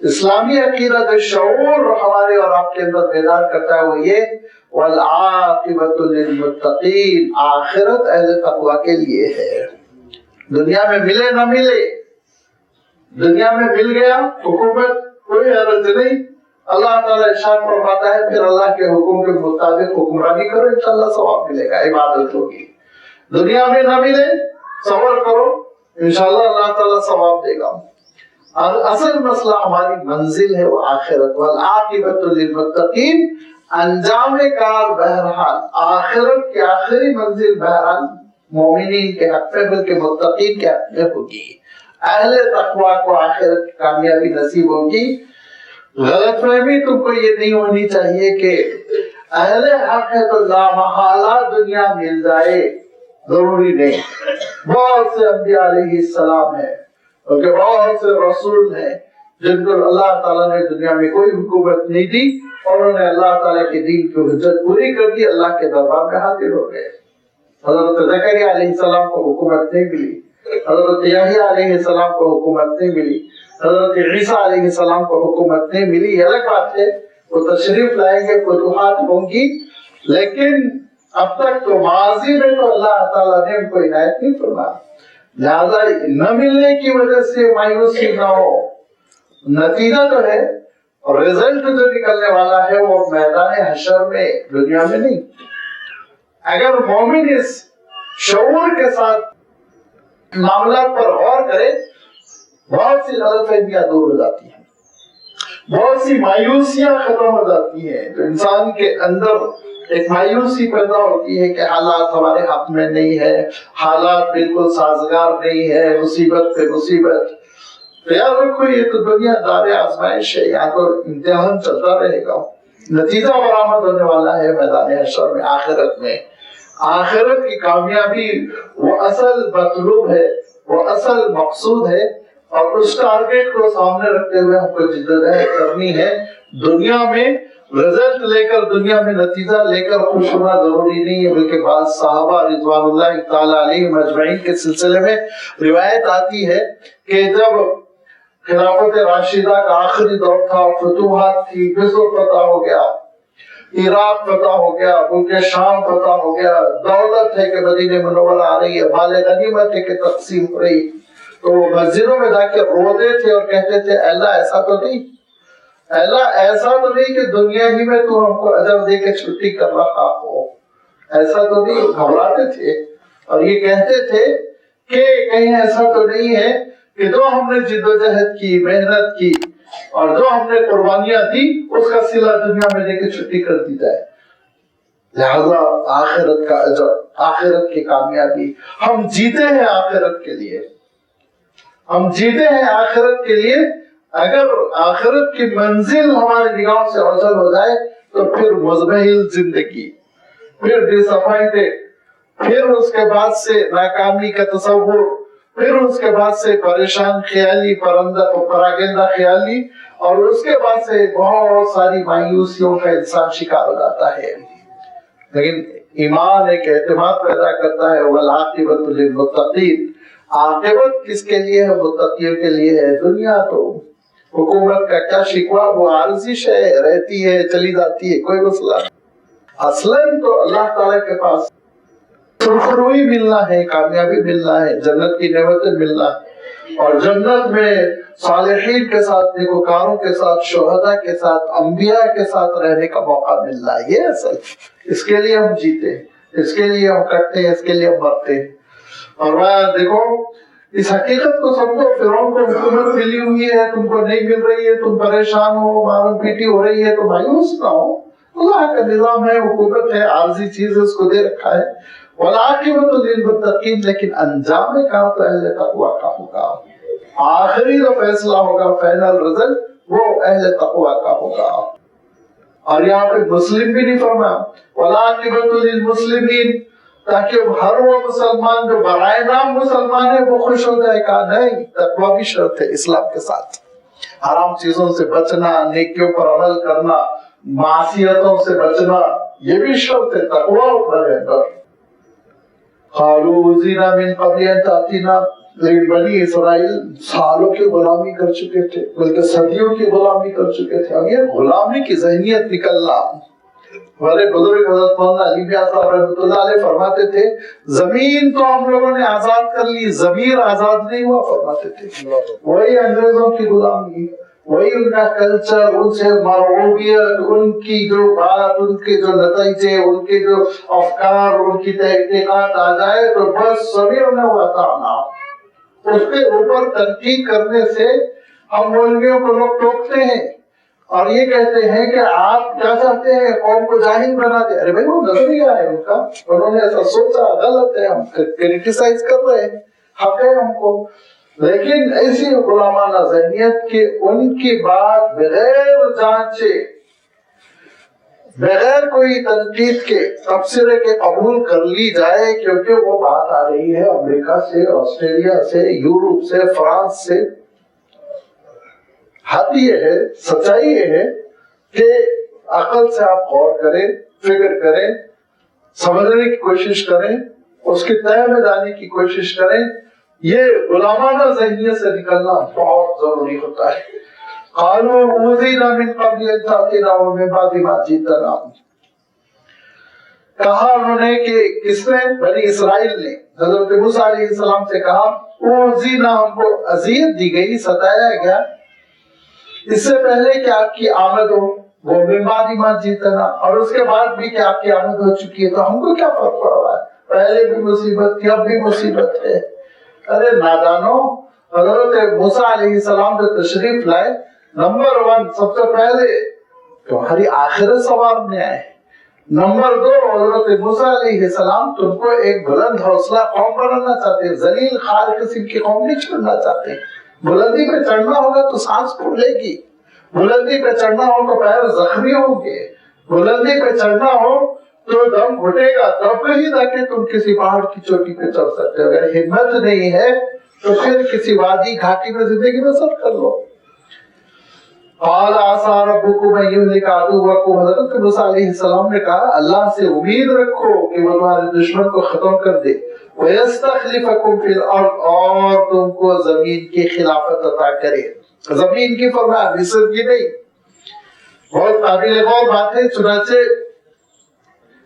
اسلامی عقیدہ جو شعور ہمارے اور آپ کے اندر بیدار کرتا ہے، وہ یہ والعاقبۃ للمتقین، آخرت اہل تقوی کے لیے ہے. دنیا میں ملے نہ ملے، دنیا میں مل گیا حکومت، کوئی حرج نہیں. اللہ تعالیٰ ارشاد فرماتا ہے پھر اللہ کے حکم کے مطابق حکمرانی کرو، انشاءاللہ ثواب ملے گا، عبادت ہوگی. دنیا میں نہ ملے، صبر کرو، انشاءاللہ اللہ تعالیٰ ثواب دے گا. اور اصل مسئلہ ہماری منزل ہے وہ آخرت. والعاقبۃ للمتقین، انجام کار بہرحال آخرت کی آخری منزل بہرحال مومنین کے حق میں بلکہ متقین کے حق میں ہوگی. اہل تقوی کو آخرت کی کامیابی نصیب ہوگی. غلط فہمی تم کو یہ نہیں ہونی چاہیے کہ اہل حق ہے تو لامحالہ دنیا مل جائے، ضروری نہیں. بہت سے انبیاء علیہ السلام ہیں، کیونکہ بہت سے رسول ہیں جن کو اللہ تعالیٰ نے دنیا میں کوئی حکومت نہیں دی، اور انہوں نے اللہ تعالیٰ کے دین کی حجت پوری کر دی، اللہ کے دربار میں حاضر ہو گئے. حضرت زکریا علیہ السلام کو حکومت نہیں ملی، حضرت یحییٰ علیہ السلام کو حکومت نہیں ملی، حضرت عیسیٰ علیہ السلام کو حکومت نہیں ملی. یہ الگ بات ہے، وہ تشریف لائیں گے، فتوحات ہوں گی، لیکن اب تک تو ماضی میں تو اللہ تعالیٰ نے ان کو عنایت نہیں فرمایا. لہذا نہ ملنے کی وجہ سے مایوسی نہ ہو. نتیجہ جو ہے اور رزلٹ جو نکلنے والا ہے وہ میدان حشر میں، دنیا میں نہیں. اگر مومن اس شعور کے ساتھ معاملات پر غور کرے، بہت سی غلط فہمیاں دور ہو جاتی ہیں، بہت سی مایوسیاں ختم ہو جاتی ہیں. جو انسان کے اندر ایک مایوسی پیدا ہوتی ہے کہ حالات ہمارے حق میں نہیں ہے، حالات بالکل سازگار نہیں ہے، مصیبت پہ مصیبت. تو یاد رکھو یہ تو دنیا دار آزمائش ہے، یہاں تو امتحان چلتا رہے گا. نتیجہ برآمد ہونے والا ہے میدان حشر میں، آخرت میں. آخرت کی کامیابی وہ اصل مطلوب ہے، وہ اصل مقصود ہے، اور اس ٹارگیٹ کو سامنے رکھتے ہوئے ہم کو جدوجہد کرنی ہے. دنیا میں رزلٹ لے کر، دنیا میں نتیجہ لے کر خوش ہونا ضروری نہیں ہے، بلکہ بعض صحابہ رضوان اللہ تعالی علیہم اجمعین کے سلسلے میں روایت آتی ہے کہ جب خلافت راشدہ کا آخری دور تھا، فتوحات تھی، مصر فتح ہو گیا، عراق فتح ہو گیا، ملک شام فتح ہو گیا، دولت ہے کہ مدینہ منورہ آ رہی ہے، مال غنیمت ہے کہ تقسیم ہو رہی، تو وہ مسجدوں میں جا کے روتے تھے اور کہتے تھے اللہ ایسا تو نہیں، اللہ ایسا تو نہیں کہ دنیا ہی میں تو ہم کو اجر دے کے چھٹی کر رہا ہو، ایسا تو نہیں. گھبراتے تھے اور یہ کہتے تھے کہ کہیں ایسا تو نہیں ہے کہ جو ہم نے جدوجہد کی، محنت کی اور جو ہم نے قربانیاں دی اس کا صلہ دنیا میں دے کے چھٹی کر دی جائے. لہذا آخرت کا اجر، آخرت کی کامیابی، ہم جیتے ہیں آخرت کے لیے، ہم جیتے ہیں آخرت کے لیے. اگر آخرت کی منزل ہماری نگاہوں سے اوجھل ہو جائے تو پھر مزمحل زندگی، پھر ڈس اپوائنٹڈ، پھر اس کے بعد سے ناکامی کا تصور، پھر اس کے بعد سے پریشان خیالی، پراگندہ خیالی، اور اس کے بعد سے بہت ساری مایوسیوں کا انسان شکار ہو جاتا ہے. لیکن ایمان ایک اعتماد پیدا کرتا ہے، والعاقبۃ للمتقین. عاقبت کس کے لیے ہے؟ متقیوں کے لیے ہے. دنیا تو حکومت کا کیا شکوا، وہ عارضی شے رہتی ہے چلی جاتی ہے، کوئی مسئلہ نہیں۔ اصلاً تو اللہ تعالیٰ کے پاس سرخروئی ملنا ہے، کامیابی ملنا ہے، جنت کی نعمتیں ملنا ہے، اور جنت میں صالحین کے ساتھ، نیکوکاروں کے ساتھ، شہداء کے ساتھ، انبیاء کے ساتھ رہنے کا موقع ملنا ہے۔ یہ اصل اس کے لیے ہم جیتے ہیں، اس کے لیے ہم کٹتے ہیں، اس کے لیے ہم مرتے ہیں۔ اور میں دیکھو اس حقیقت کو سمجھو، فرعون کو حکومت ملی ہوئی ہے، تم کو نہیں مل رہی ہے، تم پریشان ہو، مارم پیٹی ہو رہی ہے، تو مایوس نہ ہو۔ اللہ کا نظام ہے، حکومت ہے، عارضی چیز ہے، اس کو دے رکھا ہے۔ والعاقبۃ للمتقین، لیکن انجام کہاں تو اہل تقوی کا ہوگا، آخری جو فیصلہ ہوگا، فائنل رزلٹ، وہ اہل تقوی کا ہوگا۔ اور یہاں پہ مسلم بھی نہیں فرمایا، والعاقبۃ للمسلمین، تاکہ ہر وہ مسلمان جو برائے نام مسلمان ہے وہ خوش ہو جائے۔ کہا نہیں، تقوی بھی شرط ہے اسلام کے ساتھ، حرام چیزوں سے بچنا، نیکیوں پر عمل کرنا، معصیتوں سے بچنا، یہ بھی شرط ہے، تقوی اوپر ہے۔ قالوا اوذینا من قبل ان تأتینا، لیکن بنی اسرائیل سالوں کی غلامی کر چکے تھے، بلکہ صدیوں کی غلامی کر چکے تھے۔ اب یہ غلامی کی ذہنیت نکلنا، ہمارے بزرگ حضرت مولانا علی میاں صاحب رحمۃ اللہ علیہ فرماتے تھے، زمین تو ہم لوگوں نے آزاد کر لی، ضمیر آزاد نہیں ہوا، فرماتے تھے۔ وہی انگریزوں کی غلامی، وہی ان کا کلچر، ان سے مرغوبیت، ان کی جو بات، ان کے جو نتیجے، ان کے جو افکار، ان کی تحقیقات آ جائے تو بس ضمیر نہ ہوا نا، اس کے اوپر تنقید کرنے سے ہم مولویوں کو لوگ ٹوکتے ہیں اور یہ کہتے ہیں کہ آپ کیا چاہتے ہیں، قوم کو جاہل بنا دے۔ ارے بھائی وہ نظریہ ہے ان کا، انہوں نے ایسا سوچا، غلط ہے، ہم کرٹیسائز کر رہے ہیں، حق ہے ہم کو، لیکن ایسی غلامانہ ذہنیت کہ ان کی بات بغیر جانچے، بغیر کوئی تنقید کے، تبصرے کے قبول کر لی جائے، کیونکہ وہ بات آ رہی ہے امریکہ سے، آسٹریلیا سے، یورپ سے، فرانس سے۔ حق یہ ہے، سچائی یہ ہے کہ عقل سے آپ غور کریں، فکر کریں، سمجھنے کی کوشش کریں، اس کی تہ میں جانے کی کوشش کریں۔ یہ غلامانہ ذہنیت سے نکلنا بہت ضروری ہوتا ہے۔ قالوا اوذینا من قبل ان تأتینا ومن بعد ما جئتنا، کہا انہوں نے کہ کس نے؟ بنی اسرائیل نے حضرت موسیٰ علیہ السلام سے کہا، اوذینا، ہم کو اذیت دی گئی، ستایا گیا، اس سے پہلے کہ آپ کی آمد ہو، وہ من بعد ما جئتنا، اور اس کے بعد بھی کہ آپ کی آمد ہو چکی ہے، تو ہم کو کیا فرق پڑ رہا ہے؟ پہلے بھی مصیبت تھی، اب بھی مصیبت ہے۔ ارے نادانو، حضرت موسیٰ علیہ السلام جو تشریف لائے، نمبر 1 سب سے پہلے تمہاری آخرت سنوارنے آئے، نمبر 2 حضرت موسیٰ علیہ السلام تم کو ایک بلند حوصلہ قوم بنانا چاہتے ہیں، ذلیل خار قسم کی قوم نہیں چھوڑنا چاہتے۔ بلندی پہ چڑھنا ہوگا تو سانس پھولے گی، بلندی پہ چڑھنا ہو تو پیر زخمی ہوں گے، بلندی پہ چڑھنا ہو تو دم گھٹے گا، تب ہی جا کے تم کسی پہاڑ کی چوٹی پہ چڑھ سکتے ہو۔ اگر ہمت نہیں ہے تو پھر کسی وادی گھاٹی میں زندگی بسر کر لو۔ قال عسى ربكم ان يهلك عدوكم، حضرت موسیٰ علیہ السلام نے کہا اللہ سے امید رکھو کہ وہ تمہارے دشمن کو ختم کر دے، وَيَسْتَخْلِفَكُمْ فِي الْأَرْضِ، اور تم کو زمین کی خلافت عطا کرے۔ زمین کی فرمایا، مصر کی نہیں۔ بہت قابل غور بات ہے، چنانچہ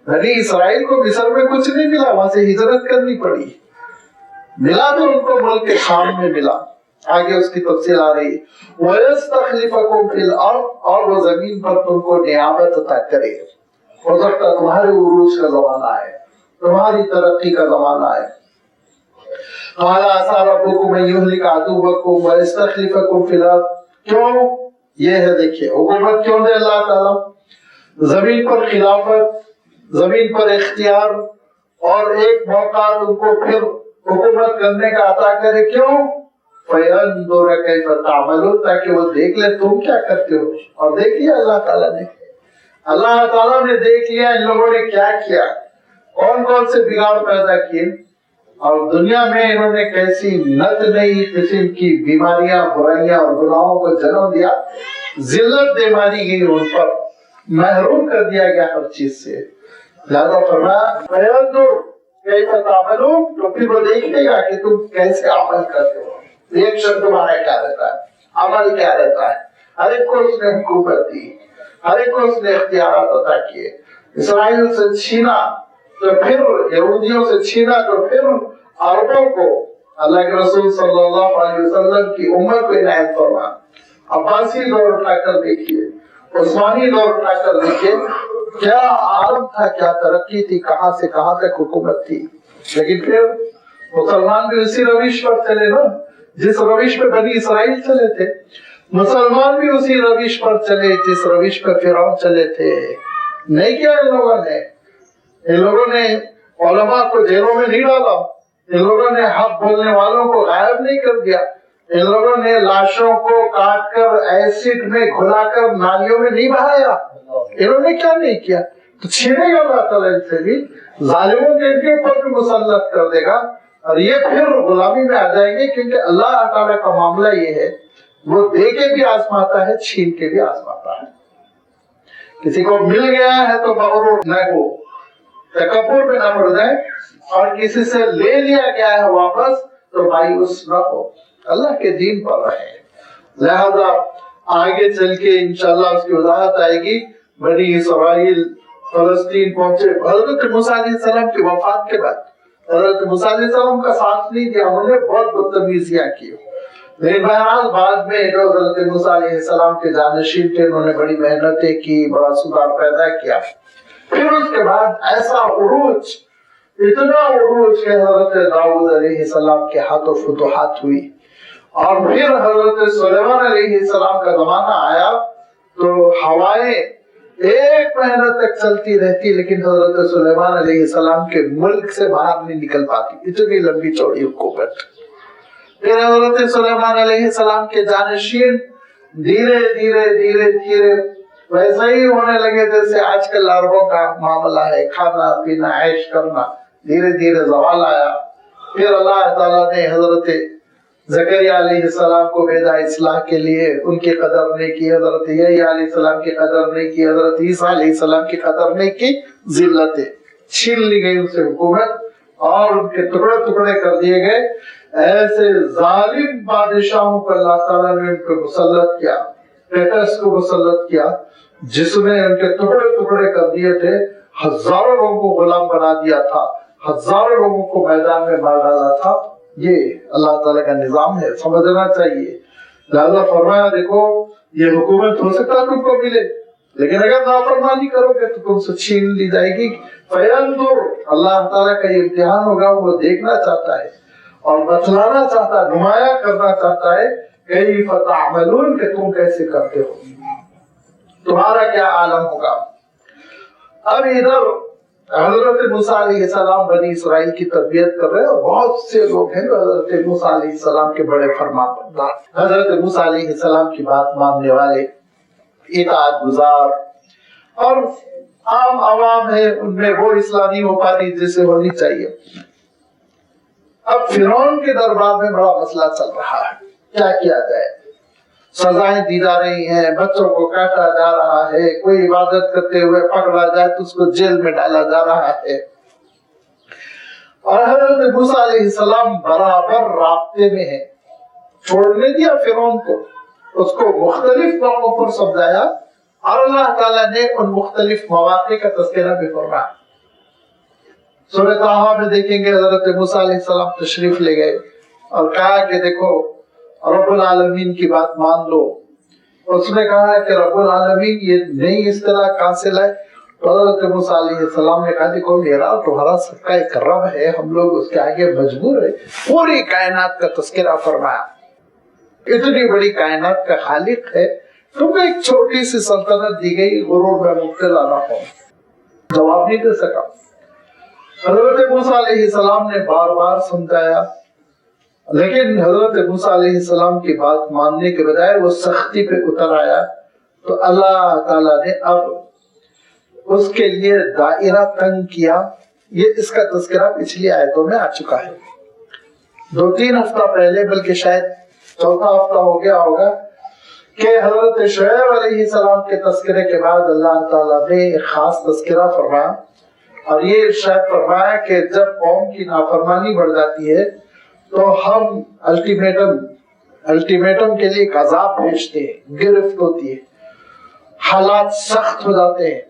بنی اسرائیل کو مصر میں کچھ نہیں ملا، وہاں سے ہجرت کرنی پڑی، ملا تو ان کو ملک شام میں ملا، آگے اس کی تفصیل آ رہی ہے۔ وَيَسْتَخْلِفَكُمْ فِي الْأَرْضِ، اور وہ زمین پر تم کو نعمت عطا کرے۔ ہو سکتا ہے تمہارے عروج کا زمانہ ہے، تمہاری ترقی کا زمانہ ہے۔ قَالَ عَسَىٰ رَبُّكُمْ أَن يُهْلِكَ عَدُوَّكُمْ وَيَسْتَخْلِفَكُمْ فِي الْأَرْضِ، کیوں؟ یہ ہے دیکھیے حکومت کیوں دے اللہ تعالیٰ، زمین پر خلافت، زمین پر اختیار، اور ایک موقع تم کو پھر حکومت کرنے کا عطا کرے، کیوں؟ فَيَنْظُرَ كَيْفَ تَعْمَلُونَ، تاکہ وہ دیکھ لے تم کیا کرتے ہو۔ اور دیکھ لیا اللہ تعالیٰ نے، اللہ تعالیٰ نے دیکھ لیا ان لوگوں نے کیا کیا، کون کون سے بگاڑ پیدا کیے، اور دنیا میں انہوں نے کیسی نت نئی قسم کی بیماریاں، برائیاں اور گناہوں کو جنم دیا، ذلت دے ماری گئی ان پر، محروم کر دیا گیا ہر چیز سے۔ لہذا فرمایا فَيَنْظُرْ كَيْفَ تَعْمَلُونَ، تو پھر وہ دیکھ لے گا کہ تم کیسے عمل کرتے ہو، ریئیکشن تمہارا کیا رہتا ہے، عمل کیا رہتا ہے۔ ہر ایک کو اس نے حکومت دی، ہر ایک کو اس نے اختیارات عطا کیے. اسرائیل سے چھینا تو پھر یہودیوں سے چھینا تو پھر عربوں کو اللہ کے رسول صلی اللہ علیہ وسلم کی امت کو عنایت فرما. عباسی دور اٹھا کر دیکھیے، عثمانی دور اٹھا کر دیکھیے، کیا عالم تھا، کیا ترقی تھی، کہاں سے کہاں تک حکومت تھی. لیکن پھر مسلمان بھی اسی روش پر چلے نا جس روش پہ بنی اسرائیل چلے تھے. مسلمان بھی اسی روش پر چلے جس روش پہ فرعون چلے تھے. نہیں کیا ان لوگوں نے علماء کو جیلوں میں نہیں ڈالا، ان لوگوں نے حق بولنے والوں کو غائب نہیں کر دیا، ان لوگوں نے لاشوں کو کاٹ کر ایسڈ میں گھلا کر نالیوں میں نہیں بہایا. انہوں نے کیا نہیں کیا؟ تو چھینے گا اللہ تعالیٰ ان سے بھی، ظالموں کے ان کے اوپر بھی مسلط کر دے گا اور یہ پھر غلامی میں آ جائیں گے. کیونکہ اللہ تعالیٰ کا معاملہ یہ ہے، وہ دے کے بھی آزماتا ہے، چھین کے بھی آزماتا ہے. کسی کو مل گیا ہے تو مغرور نہ ہو، تکبر میں نہ پڑ جائے، اور کسی سے لے لیا گیا ہے واپس تو مایوس نہ ہو، اللہ کے دین پر رہے. لہذا آگے چل کے انشاءاللہ اس کی وضاحت آئے گی. بنی اسرائیل فلسطین پہنچے. حضرت موسیٰ علیہ السلام کی وفات کے بعد حضرت موسیٰ علیہ السلام کا ساتھ نہیں دیا، انہوں نے بہت بدتمیزیاں کی. لیکن بہرحال بعد میں جو حضرت موسیٰ علیہ السلام کے جانشین تھے انہوں نے بڑی محنتیں کی، بڑا سدھار پیدا کیا. پھر اس کے بعد ایسا عروج، اتنا عروج کہ حضرت داؤد علیہ السلام کے ہاتھوں فتوحات ہوئی. اور پھر حضرت سلیمان علیہ السلام کا زمانہ آیا تو ہوائیں ایک مہینہ تک چلتی رہتی لیکن حضرت سلیمان علیہ السلام کے ملک سے باہر نہیں نکل پاتی، اتنی لمبی چوڑی حکومت. پھر حضرت سلیمان علیہ السلام کے جانشین دھیرے دھیرے دھیرے دھیرے ویسا ہی ہونے لگے جیسے آج کل عربوں کا معاملہ ہے، کھانا پینا عیش کرنا. دھیرے دھیرے زوال آیا. پھر اللہ تعالیٰ نے حضرت زکریا علیہ السلام کو بھیجا اصلاح کے لیے، ان کی قدر نہیں کی. حضرت یحییٰ علیہ السلام کی قدر نہیں کی. حضرت عیسیٰ علیہ السلام کی قدر نہیں کی. ذلتیں چھین لی گئی ان سے حکومت اور ان کے ٹکڑے ٹکڑے کر دیے گئے. ایسے ظالم بادشاہوں کو اللہ تعالیٰ نے ان کو مسلط کیا، ٹیٹس کو مسلط کیا جس نے ان کے ٹکڑے ٹکڑے کر دیے تھے. ہزاروں لوگوں کو غلام بنا دیا تھا، ہزاروں لوگوں کو میدان میں مار ڈالا تھا. یہ اللہ تعالیٰ کا نظام ہے، سمجھنا چاہیے. لہذا فرمایا دیکھو یہ حکومت ہو سکتا تم کو ملے لیکن اگر نافرمانی کرو گے تو تم سے چھین لی جائے گی. فینظر، اللہ تعالیٰ کا یہ امتحان ہوگا، وہ دیکھنا چاہتا ہے اور بتلانا چاہتا ہے، نمایاں کرنا چاہتا ہے کیف تعملون، کہ تم کیسے کرتے ہو، تمہارا کیا عالم ہوگا. اب ادھر حضرت موسیٰ علیہ السلام بنی اسرائیل کی تربیت کر رہے ہیں اور بہت سے لوگ ہیں جو حضرت موسیٰ علیہ السلام کے بڑے فرمانبردار، حضرت موسیٰ علیہ السلام کی بات ماننے والے، اطاعت گزار، اور عام عوام ہے ان میں وہ اصلاح نہیں ہو پاتی جیسے ہونی چاہیے. اب فرعون کے دربار میں بڑا مسئلہ چل رہا ہے، کیا کیا جائے. سزائیں دی جا رہی ہیں، بچوں کو کاٹا جا رہا ہے، کوئی عبادت کرتے ہوئے پکڑا جائے تو اس کو جیل میں ڈالا جا رہا ہے. اور حضرت موسیٰ علیہ السلام برابر رابطے میں ہیں. چھوڑنے دیا فرعون کو، اس کو مختلف موقعوں پر سمجھایا اور اللہ تعالیٰ نے ان مختلف مواقع کا تذکرہ بھی فرمایا. سورہ طٰہٰ میں دیکھیں گے حضرت موسیٰ علیہ السلام تشریف لے گئے اور کہا کہ دیکھو رب العالمین کی بات مان لو. اس نے کہا کہ رب العالمین یہ نئی اصطلاح کہاں سے لائے؟ حضرت موسیٰ علیہ السلام نے کہا دیکھو میرا تمہارا سب کا ایک رب ہے، ہم لوگ اس کے آگے مجبور ہیں. پوری کائنات کا تذکرہ فرمایا، اتنی بڑی کائنات کا خالق ہے، تم کو ایک چھوٹی سی سلطنت دی گئی، غرور میں مبتلا نہ ہو. جواب نہیں دے سکا. حضرت موسیٰ علیہ السلام نے بار بار سمجھایا لیکن حضرت موسیٰ علیہ السلام کی بات ماننے کے بجائے وہ سختی پہ اتر آیا. تو اللہ تعالیٰ نے اب اس کے لیے دائرہ تنگ کیا. یہ اس کا تذکرہ پچھلی آیتوں میں آ چکا ہے. 2-3 ہفتہ پہلے، بلکہ شاید چوتھا ہفتہ ہو گیا ہوگا کہ حضرت شعیب علیہ السلام کے تذکرے کے بعد اللہ تعالیٰ نے ایک خاص تذکرہ فرمایا اور یہ ارشاد فرمایا کہ جب قوم کی نافرمانی بڑھ جاتی ہے تو ہم الٹیمیٹم الٹیمیٹم کے لیے ایک عذاب بھیجتے ہیں، گرفت ہوتی ہے، حالات سخت ہو جاتے ہیں،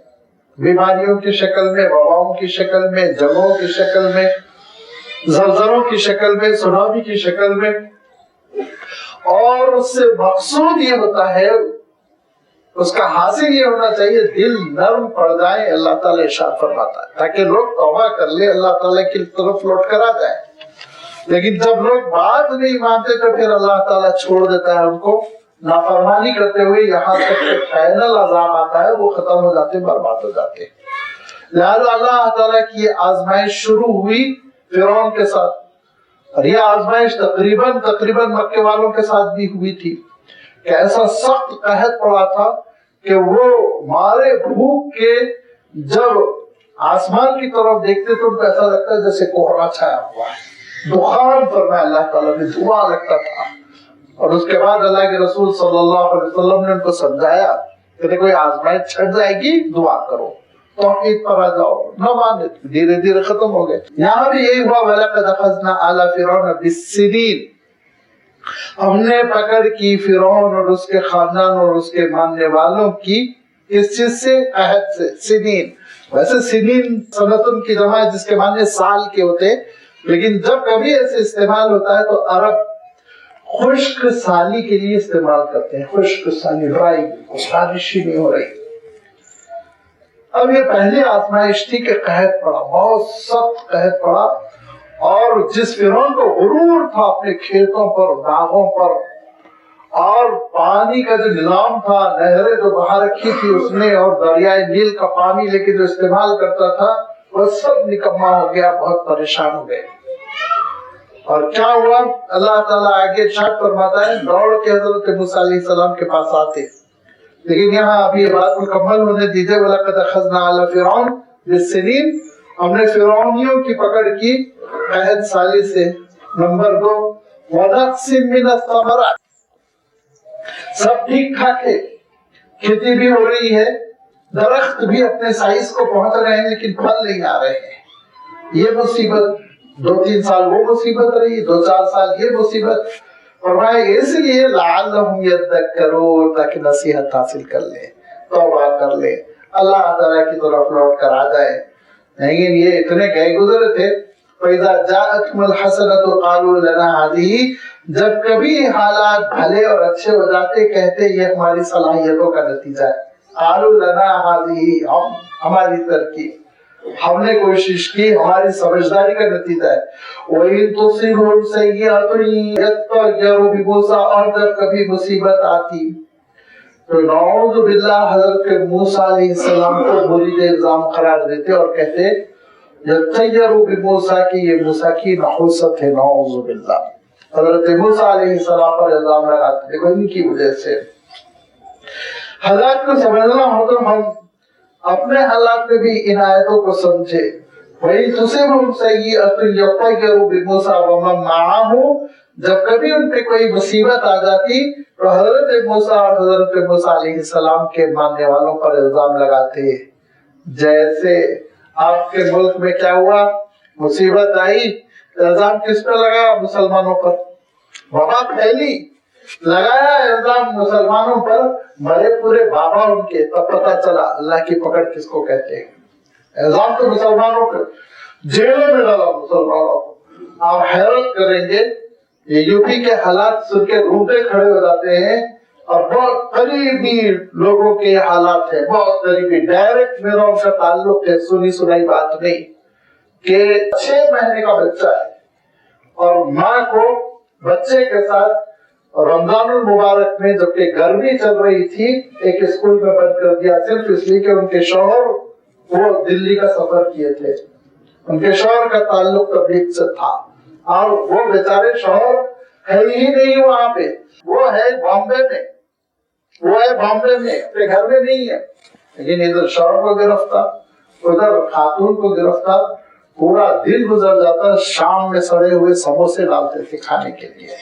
بیماریوں کی شکل میں، وباؤں کی شکل میں، جنگوں کی شکل میں، زلزلوں کی شکل میں، سونامی کی شکل میں، اور اس سے مقصود یہ ہوتا ہے، اس کا حاصل یہ ہونا چاہیے دل نرم پڑ جائے، اللہ تعالیٰ ارشاد فرماتا ہے، تاکہ لوگ توبہ کر لے، اللہ تعالیٰ کی طرف لوٹ کر آ جائے۔ لیکن جب لوگ بات نہیں مانتے تو پھر اللہ تعالیٰ چھوڑ دیتا ہے ان کو، نافرمانی کرتے ہوئے یہاں تک کہ فائنل عذاب آتا ہے، وہ ختم ہو جاتے، برباد ہو جاتے۔ لہذا اللہ تعالیٰ کی یہ آزمائش شروع ہوئی فرعون کے ساتھ، اور یہ آزمائش تقریباً مکے والوں کے ساتھ بھی ہوئی تھی کہ ایسا سخت قحط پڑا تھا کہ وہ مارے بھوک کے جب آسمان کی طرف دیکھتے تو ان کو ایسا لگتا جیسے کوہرا چھایا ہوا ہے، دخان فرمایا اللہ تعالیٰ نے، دھواں لگتا تھا۔ اور اس کے بعد اللہ کے رسول صلی اللہ علیہ وسلم نے ان کو سمجھایا کہ کوئی آزمائش چھٹ جائے گی، دعا کرو، توحید پر آ جاؤ، نہ مانے، دھیرے دھیرے ختم ہو گئے۔ یہاں بھی یہی ہوا، وَلَقَدْ أَخَذْنَا آلَ فِرْعَوْنَ بِالسِّنِينَ، ہم نے پکڑ کی فرعون اور اس کے خاندان اور اس کے ماننے والوں کی، اس چیز سے، قحط سے، سنین۔ ویسے سنین سنتن کی جمع ہے جس کے معنی سال کے ہوتے، لیکن جب کبھی ایسے استعمال ہوتا ہے تو عرب خشک سالی کے لیے استعمال کرتے ہیں، خشک سالی، ڈرائی، بارش ہی نہیں ہو رہی۔ اب یہ پہلی آزمائش تھی کہ قحط پڑا، بہت سخت قحط پڑا، اور جس فرعون کو غرور تھا اپنے کھیتوں پر، باغوں پر، اور پانی کا جو نظام تھا، نہریں جو بہا رکھی تھی اس نے، اور دریائے نیل کا پانی لے کے جو استعمال کرتا تھا، وہ سب نکما ہو گیا، بہت پریشان ہو گئے۔ اور کیا ہوا؟ اللہ تعالیٰ آگے ارشاد فرماتا ہے، دوڑ کے حضرت موسیٰ علیہ السلام کے پاس آتے، لیکن یہاں ابھی یہ بات مکمل ہونے دیجئے، وَلَقَدْ أَخَذْنَا آلَ فِرْعَوْنَ بِالسِّنِينَ، ہم نے فرعونیوں کی پکڑ کی قحط سالی سے۔ نمبر 2، وَنَقْصٍ مِّنَ الثَّمَرَاتِ، سب ٹھیک ٹھاک ہے، کھیتی بھی ہو رہی ہے، درخت بھی اپنے سائز کو پہنچ رہے ہیں، لیکن پھل نہیں آ رہے ہیں۔ یہ مصیبت 2-3 سال وہ مصیبت رہی، 2-4 سال یہ مصیبت، فرمایا اس لیے لعلہم یذکرون، تاکہ نصیحت حاصل کر لے، توبہ کر لے، اللہ تعالیٰ کی طرف لوٹ کر آ جائے۔ لیکن یہ اتنے گئے گزرے تھے، فَإِذَا جَاءَتْهُمُ الْحَسَنَةُ قَالُوا لَنَا هَذِهِ، جب کبھی حالات بھلے اور اچھے ہو جاتے کہتے یہ ہماری صلاحیتوں کا نتیجہ ہے، قَالُوا لَنَا هَذِهِ، ہماری ترکیب، ہم نے کوشش کی، ہماری سمجھداری کا نتیجہ ہے۔ وَإِن تُصِبْهُمْ سَيِّئَةٌ يَطَّيَّرُوا بِمُوسَىٰ، اور جب کبھی مصیبت آتی تو نعوذ باللہ حضرت موسیٰ علیہ السلام کو مرید الزام قرار دیتے اور کہتے یطیروا بموسیٰ کی یہ موسیٰ کی نحوست ہے، نعوذ باللہ، حضرت موسیٰ علیہ السلام پر الزام لگاتے، دیکھو ان کی وجہ سے۔ حالات کو سمجھنا ہو تو ہم اپنے حالات میں بھی ان آیتوں کو سمجھے۔ وَإِن تُصِبْهُمْ سَيِّئَةٌ يَطَّيَّرُوا بِمُوسَىٰ وَمَن مَّعَهُ، جب کبھی ان پہ کوئی مصیبت آ جاتی تو حضرت موسیٰ اور حضرت موسیٰ علیہ السلام کے ماننے والوں پر الزام لگاتے، جیسے آپ کے ملک میں کیا ہوا، مصیبت آئی، الزام کس پہ لگایا؟ مسلمانوں پر، وبا پھیلی، لگایا الزام مسلمانوں پر، مرے پورے بابا ان کے، تب پتہ چلا اللہ کی پکڑ کس کو کہتے ہیں۔ الزام تو مسلمانوں پر، جیلوں میں ڈالا مسلمانوں کو۔ آپ حیرت کریں گے، یہ یوپی کے حالات سن کے روٹے کھڑے ہو جاتے ہیں، اور بہت قریبی لوگوں کے حالات ہیں، بہت قریبی، ڈائریکٹ میرا ان کا تعلق ہے، سنی سنائی بات نہیں، کہ 6 مہینے کا بچہ ہے اور ماں کو بچے کے ساتھ رمضان المبارک میں جبکہ گرمی چل رہی تھی ایک اسکول میں بند کر دیا، صرف اس لیے کہ ان کے شوہر وہ دلی کا سفر کیے تھے، ان کے شوہر کا تعلق تبلیغ سے تھا، اور وہ بیچارے شوہر ہے ہی نہیں وہاں پہ، وہ ہے بامبے میں، اپنے گھر میں نہیں ہے، لیکن ادھر شوہر کو گرفتار، ادھر خاتون کو گرفتار، پورا دن گزر جاتا، شام میں سڑے ہوئے سموسے ڈالتے تھے کھانے کے لیے،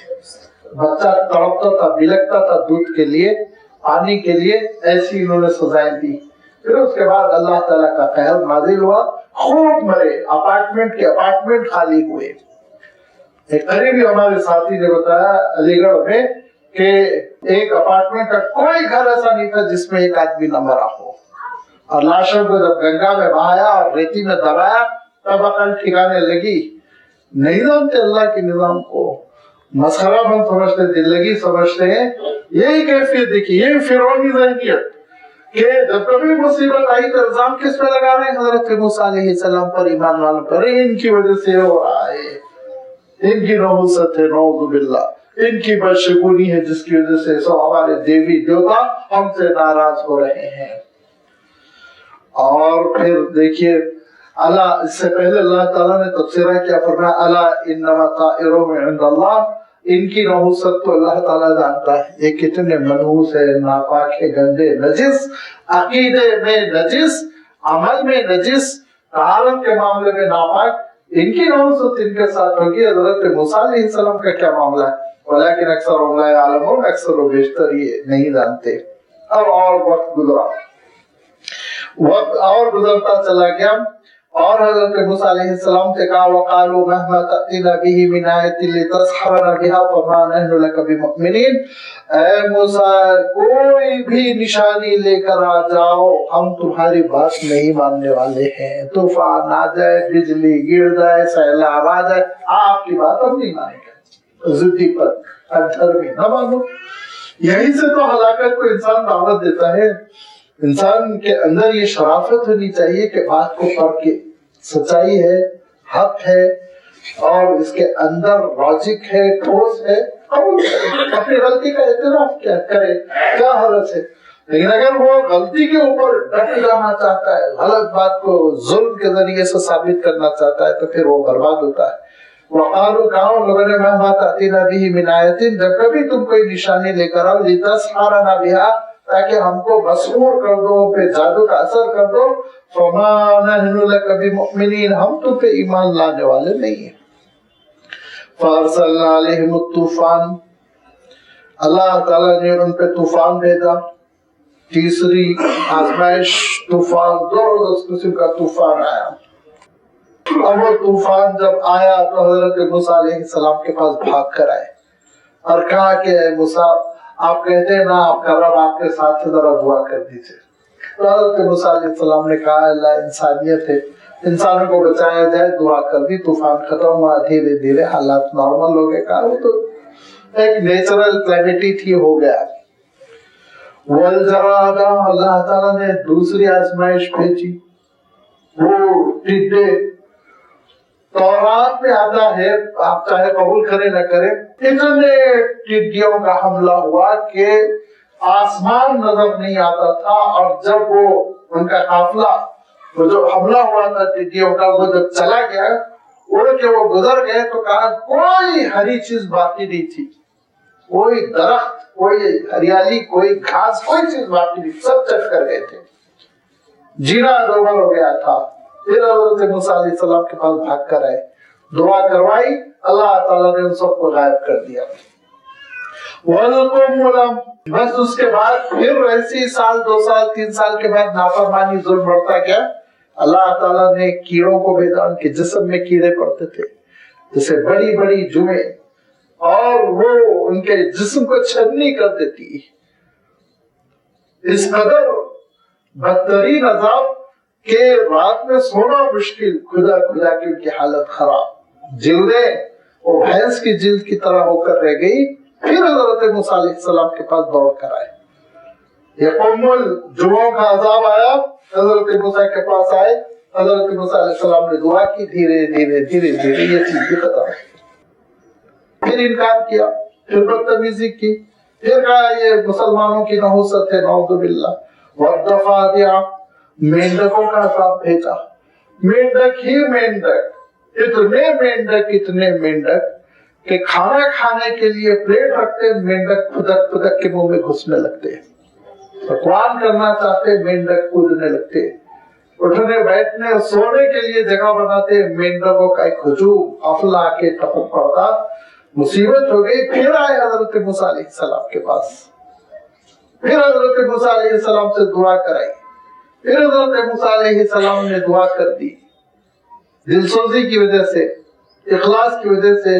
بچہ تڑپتا تھا، بلکتا تھا دودھ کے لیے، پانی کے لیے، ایسی انہوں نے سزائیں دی۔ پھر اس کے بعد اللہ تعالیٰ کا قہر نازل ہوا، خوب مرے، اپارٹمنٹ خالی ہوئے۔ ایک قریبی ہمارے ساتھی نے بتایا علی گڑھ میں کہ ایک اپارٹمنٹ کا کوئی گھر ایسا نہیں تھا جس میں ایک آدمی نہ مرا ہو، اور لاشوں کو جب گنگا میں بہایا اور ریتی میں دبایا تب عقل ٹھکانے لگی۔ نہیں جانتے اللہ کے نظام کو، مسخرہ ہم سمجھتے، زندگی سمجھتے ہیں۔ یہی کیفیت دیکھی، یہی فرعونی ذہنیت کہ جب کبھی مصیبت آئی تو الزام کس پہ لگا رہے ہیں؟ حضرت موسیٰ علیہ السلام پر، ایمان والوں پر۔ ان کی وجہ سے ہو رہا ہے، ان کی نحوست ہے، نعوذ باللہ، ان کی بدشگونی ہے جس کی وجہ سے سو ہمارے دیوی دیوتا ہم سے ناراض ہو رہے ہیں۔ اور پھر دیکھیے اللہ، اس سے پہلے اللہ تعالیٰ نے تبصرہ کیا فرمایا، اللہ انما طائرهم عند اللہ، ان کی نحوست تو اللہ تعالیٰ جانتا ہے یہ کتنے منحوس ہے، ناپاک ہے، گندے، نجس، عقیدے میں نجس، عمل میں نجس، طہارت کے معاملے میں ناپاک، ان کی نحوست ان کے ساتھ ہوگی۔ حضرت موسیٰ علیہ السلام کا کیا معاملہ ہے؟ ولیکن اکثرهم لا یعلمون، اکثر و بیشتر یہ نہیں جانتے۔ اب اور وقت گزرا، وقت اور گزرتا چلا گیا، اور حضرت موسیٰ علیہ السلام سے کہا وَقَالُوا مَهْمَا تَأْتِنَا بِهِ مِنْ آیَةٍ لِتَسْحَرَنَا بِهَا فَمَا نَحْنُ لَكَ بِمُؤْمِنِينَ، اے موسیٰ کوئی بھی نشانی لے کر آ جاؤ، ہم تمہاری بات نہیں ماننے والے ہیں۔ طوفان آ جائے، بجلی گر جائے، سیلاب آ جائے، آپ کی بات ہم نہیں مانیں گے۔ ضدی پر دھرمی نہ مانو، یہی سے تو ہلاکت کو انسان دعوت دیتا ہے۔ انسان کے اندر یہ شرافت ہونی چاہیے کہ بات کو پڑھ کے سچائی ہے، حق ہے، اور اس کے اندر لاجک ہے، ٹھوس ہے، اپنی غلطی کا اعتراف کیا کرے، کیا حرج ہے۔ لیکن اگر وہ غلطی کے اوپر ڈٹ جانا چاہتا ہے، غلط بات کو ظلم کے ذریعے سے ثابت کرنا چاہتا ہے، تو پھر وہ برباد ہوتا ہے۔ وقالوا، کہا لوگوں نے مَهْمَا تَأْتِنَا بِهِ مِنْ آیَةٍ، جب کبھی تم کوئی نشانی لے کر آؤ، لِتَسْحَرَنَا بِهَا، تاکہ ہم کو مسحور کر دو، پہ جادو کا اثر کر دو، فَمَا نَحْنُ لَكَ بِمُؤْمِنِينَ، ہم تم پہ ایمان لانے والے نہیں ہیں۔ فَأَرْسَلْنَا عَلَيْهِمُ الطُّوفَانَ، اللہ تعالیٰ نے ان پہ طوفان بھیجا، تیسری آزمائش طوفان، زبردست قسم کا طوفان آیا۔ اب وہ طوفان جب آیا تو حضرت موسیٰ علیہ السلام کے پاس بھاگ کر آئے اور کہا کہ اے موسیٰ، آپ کہتے ہیں نا آپ کا رب آپ کے ساتھ ذرا دعا کر دیجئے۔ تو حضرت موسیٰ علیہ السلام نے کہا اللہ انسانیت ہے، انسانوں کو بچایا جائے، دعا کر دی، طوفان ختم ہوا، دھیرے دھیرے حالات نارمل ہو گئے۔ کہا وہ تو ایک نیچرل کلیمٹی تھی، ہو گیا۔ والجراد، اللہ تعالیٰ نے دوسری آزمائش بھیجی، وہ ٹڈے۔ تورات میں آتا ہے، آپ چاہے قبول کریں نہ کریں، اتنے ٹڈیوں کا حملہ ہوا کہ آسمان نظر نہیں آتا تھا، اور جب وہ ان کا قافلہ، وہ جو حملہ ہوا تھا ٹڈیوں کا، وہ جب چلا گیا، اڑ کے وہ گزر گئے، تو کہا کوئی ہری چیز باقی نہیں تھی، کوئی درخت، کوئی ہریالی، کوئی گھاس، کوئی چیز باقی نہیں، سب چٹ کر گئے تھے، جینا دوبر ہو گیا تھا۔ پھر حضرت موسیٰ علیہ السلام کے پاس بھاگ کر آئے، دعا کروائی، اللہ تعالیٰ نے ان سب کو غائب کر دیا۔ بس اس کے بعد پھر ایسی سال، 2 سال، 3 سال کے بعد نافرمانی، ظلم بڑھتا گیا۔ اللہ تعالیٰ نے کیڑوں کو بھیجا، ان کے جسم میں کیڑے پڑتے تھے جیسے بڑی بڑی جوئیں، اور وہ ان کے جسم کو چھننی کر دیتی۔ اس قدر بدترین عذاب کہ رات میں سونا مشکل، کھدا کھدا کے ان کی حالت خراب، جلدیں وہ بھینس کی جلد کی طرح ہو کر رہ گئی۔ پھر حضرت موسیٰ علیہ السلام کے پاس دوڑ کر آئے، یہ جوؤں کا عذاب آیا، حضرت موسیٰ کے پاس آئے، حضرت موسیٰ علیہ السلام نے دعا کی، دھیرے دھیرے دھیرے دھیرے یہ چیز بھی ختم ہوئی۔ پھر انکار کیا، پھر بدتمیزی کی، پھر کہا یہ مسلمانوں کی نحوست ہے، نعوذ باللہ۔ والضفادع، مینڈکوں کا عذاب بھیجا، مینڈک ہی مینڈک، اتنے مینڈک کہ کھانا کھانے کے لیے پلیٹ رکھتے، مینڈک پھدک پھدک کے منہ میں گھسنے لگتے، پکوان کرنا چاہتے، مینڈک کودنے لگتے، اٹھنے بیٹھنے سونے کے لیے جگہ بناتے، مینڈکوں کا ایک ہجوم قافلہ آ کے ٹپک پڑتا، مصیبت ہو گئی۔ پھر آئے حضرت موسیٰ علیہ السلام کے پاس، پھر حضرت موسیٰ علیہ السلام سے دعا کرائی، پھر حضرت موسیٰ علیہ السلام نے دعا کر دی، دل سوزی کی وجہ سے، اخلاص کی وجہ سے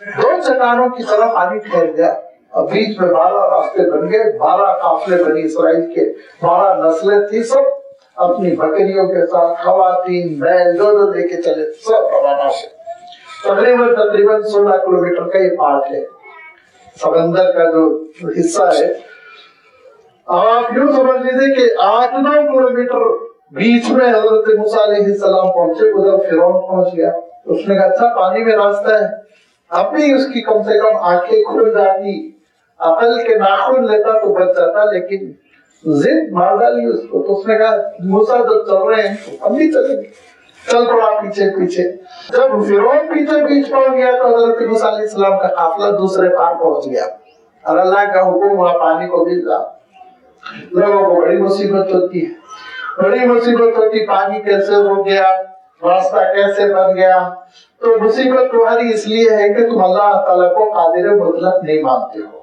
دو چٹانوں کی طرف پانی ٹھہر گیا اور بیچ میں 12 راستے بن گئے. 12 قافلے بنی اسرائیل کے 12 نسلیں تھی, سب اپنی بکریوں کے ساتھ, خواتین بیل جو لے کے چلے, سب روانہ سے. تقریباً 16 کلومیٹر کا یہ پارٹ ہے سمندر کا جو حصہ ہے. آپ یوں سمجھ لیجیے کہ 8-9 کلومیٹر بیچ میں حضرت موسیٰ علیہ السلام پہنچے. ادھر فرعون پہنچ گیا. اس نے کہا اچھا پانی میں راستہ ہے. اب بھی اس کی کم سے کم آنکھیں کھل جاتی, عقل کے ناخن لیتا تو بچ جاتا, لیکن ضد مار ڈالی اس کو. تو اس نے کہا موسیٰ جب چل رہے ہیں ہم بھی چلیں گے, چل پڑا پیچھے پیچھے. جب فرعون پیچھے بیچ پہنچ گیا تو حضرت موسیٰ علیہ السلام کا قافلہ دوسرے پار پہنچ گیا اور اللہ کا حکم ہوا پانی کو بھیجا. لوگوں کو بڑی مصیبت ہوتی ہے, بڑی مصیبت ہوتی, پانی کیسے ہو گیا, راستہ کیسے بن گیا. تو مصیبت تمہاری اس لیے ہے کہ تم اللہ تعالیٰ کو قادر مطلق نہیں مانتے ہو.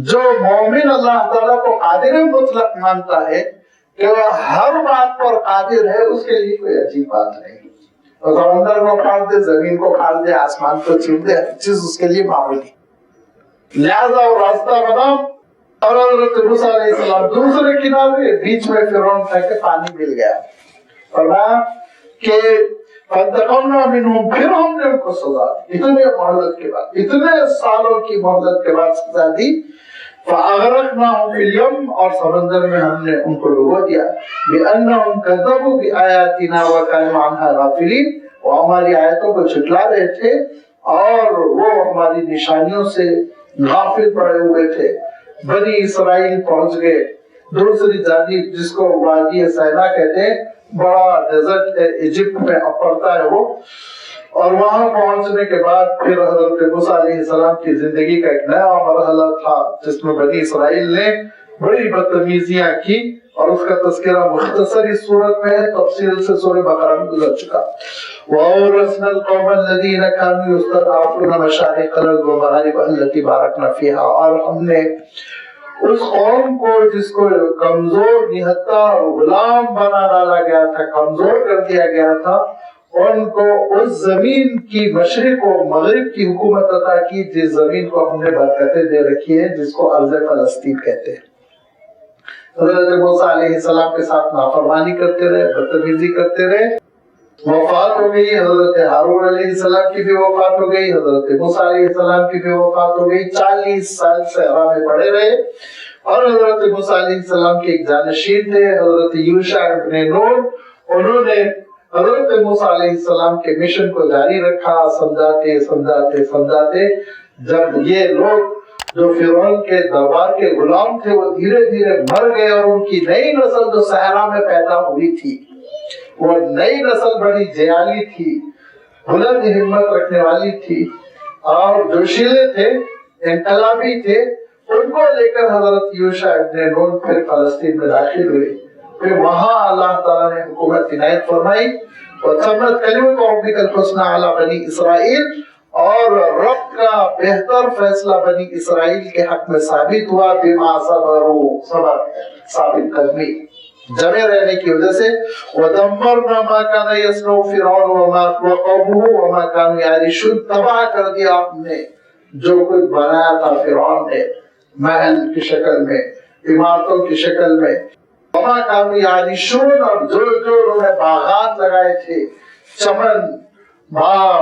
جو مومن اللہ تعالیٰ کو قادر مطلق مانتا ہے کہ وہ ہر بات پر قادر ہے, اس کے لیے کوئی عجیب بات نہیں. سمندر کو کاٹ دے, زمین کو کاٹ دے, آسمان کو چھین دے, ہر چیز اس کے لیے معمولی. لہذا وہ راستہ بنا اور حضرت موسیٰ علیہ السلام دوسرے کنارے, بیچ میں فرعون تھا کہ پانی مل گیا. فرمایا کہ فانتقمنا منہم, پھر ہم نے ان کو سزا دی, اتنے مہلت کے بعد, اتنے سالوں کی مہلت کے بعد سزا دی. فاغرقناہم فی الیم, اور سمندر میں ہم نے ان کو ڈبو دیا. بانہم کذبوا بآیاتنا وکانوا عنہا غافلین, وہ ہماری آیتوں کو جھٹلا رہے تھے اور وہ ہماری نشانیوں سے غافل پڑے ہوئے تھے. بنی اسرائیل پہنچ گئے دوسری جانب, جس کو وادی سینا کہتے ہیں, بڑا ڈیزرٹ ہے, ایجپٹ میں پڑتا ہے وہ. اور وہاں پہنچنے کے بعد پھر حضرت موسیٰ علیہ السلام کی زندگی کا ایک نیا مرحلہ تھا جس میں بنی اسرائیل نے بڑی بدتمیزیاں کی, اور اس کا تذکرہ مختصری صورت میں ہے, تفصیل سے سورہ بقرہ میں گزر چکا. وَأَوْرَثْنَا الْقَوْمَ الَّذِينَ كَانُوا يُسْتَضْعَفُونَ مَشَارِقَ الْأَرْضِ وَمَغَارِبَهَا الَّتِي بَارَكْنَا فِيهَا, اور ہم نے اس قوم کو جس کو کمزور نہتا اور غلام بنا ڈالا گیا تھا, کمزور کر دیا گیا تھا, ان کو اس زمین کی مشرق و مغرب کی حکومت عطا کی جس زمین کو ہم نے برکتیں دے رکھی ہے, جس کو ارض فلسطین کہتے ہیں. حضرت موسیٰ علیہ السلام کے ساتھ نافرمانی کرتے رہے, بدتمیزی کرتے رہے. وفات ہو گئی, حضرت ہارون علیہ السلام کی بھی وفات ہو گئی, حضرت موسیٰ علیہ السلام کی بھی وفات ہو گئی. 40 سال صحرا میں پڑے رہے, اور حضرت موسیٰ علیہ السلام کے ایک جانشین تھے حضرت یوشع ابن نون. انہوں نے حضرت موسیٰ علیہ السلام کے مشن کو جاری رکھا, سمجھاتے سمجھاتے سمجھاتے. جب یہ لوگ جو فرعون کے دربار کے غلام تھے وہ دھیرے دھیرے مر گئے, اور ان کی نئی نسل جو صحرا میں پیدا ہوئی تھی وہ نئی نسل بڑی جیالی تھی, بلند ہمت رکھنے والی تھی, اور جوشیلے تھے, انقلابی تھے. ان کو لے کر حضرت یوشع ابن نون پھر فلسطین میں داخل ہوئے. پھر وہاں اللہ تعالیٰ نے حکومت عنایت فرمائی. وَتَمَّتْ كَلِمَةُ رَبِّكَ الْحُسْنَىٰ عَلَىٰ بَنِي إِسْرَائِيلَ, اور رب کا بہتر فیصلہ بنی اسرائیل کے حق میں ثابت ہوا. بِمَا صَبَرُوا, صبر, ثابت قدمی, جمع رہنے کی وجہ سے. وَدَمَّرْنَا مَا كَانَ يَصْنَعُ فِرْعَوْنُ وَقَوْمُهُ وَمَا كَانُوا يَعْرِشُونَ, تباہ کر دیا آپ نے جو کچھ بنایا تھا فرعون نے, محل کی شکل میں, عمارتوں کی شکل میں. وَمَا كَانُوا يَعْرِشُونَ, اور جو انہوں نے باغات لگائے تھے, چمن, باغ,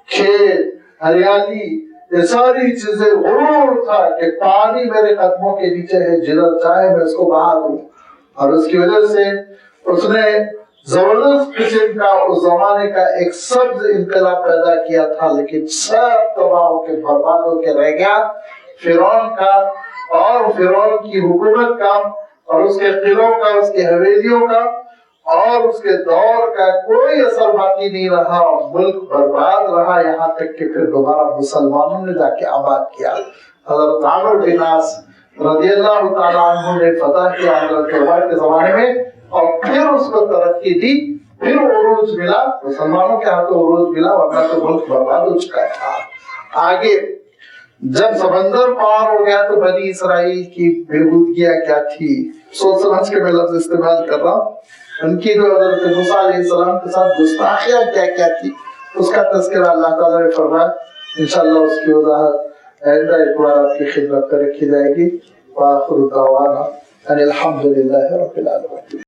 کھیت, ہریالی, یہ ساری چیزیں غرور تھا کہ پانی میرے قدموں کے نیچے ہے, جدھر چاہے میں اس کو بہا دوں. اور اس کی وجہ سے اس نے زبردست قسم کا اس زمانے کا ایک سبز انقلاب پیدا کیا تھا, لیکن سب تباہ ہو کے برباد ہو کے رہ گیا. فرعون کا اور فرعون کی حکومت کا اور اس کے قلعوں کا, اس کی حویلیوں کا اور اس کے دور کا کوئی اثر باقی نہیں رہا. ملک برباد رہا, یہاں تک کہ پھر دوبارہ مسلمانوں نے جا کے آباد کیا. حضرت عمرو بن عاص رضی اللہ تعالیٰ عنہ نے فتح کیا حضرت عمر کے زمانے میں, اور پھر اس کو ترقی دی, پھر عروج ملا, مسلمانوں کے ہاتھوں عروج ملا, ورنہ تو ملک برباد ہو چکا تھا. آگے جب سمندر پار ہو گیا تو بنی اسرائیل کی بےہودگیاں کیا تھی, سوچ سمجھ کے میں لفظ استعمال کر رہا ہوں. ان کی جو حضرت موسیٰ علیہ السلام کے ساتھ گستاخیاں کیا کیا تھی, اس کا تذکرہ اللہ تعالیٰ نے فرمایا. انشاءاللہ اس کی وضاحت آئندہ ایک بار آپ کی خدمت میں رکھی جائے گی. وآخر دعوانا ان الحمد للہ رب العالمین.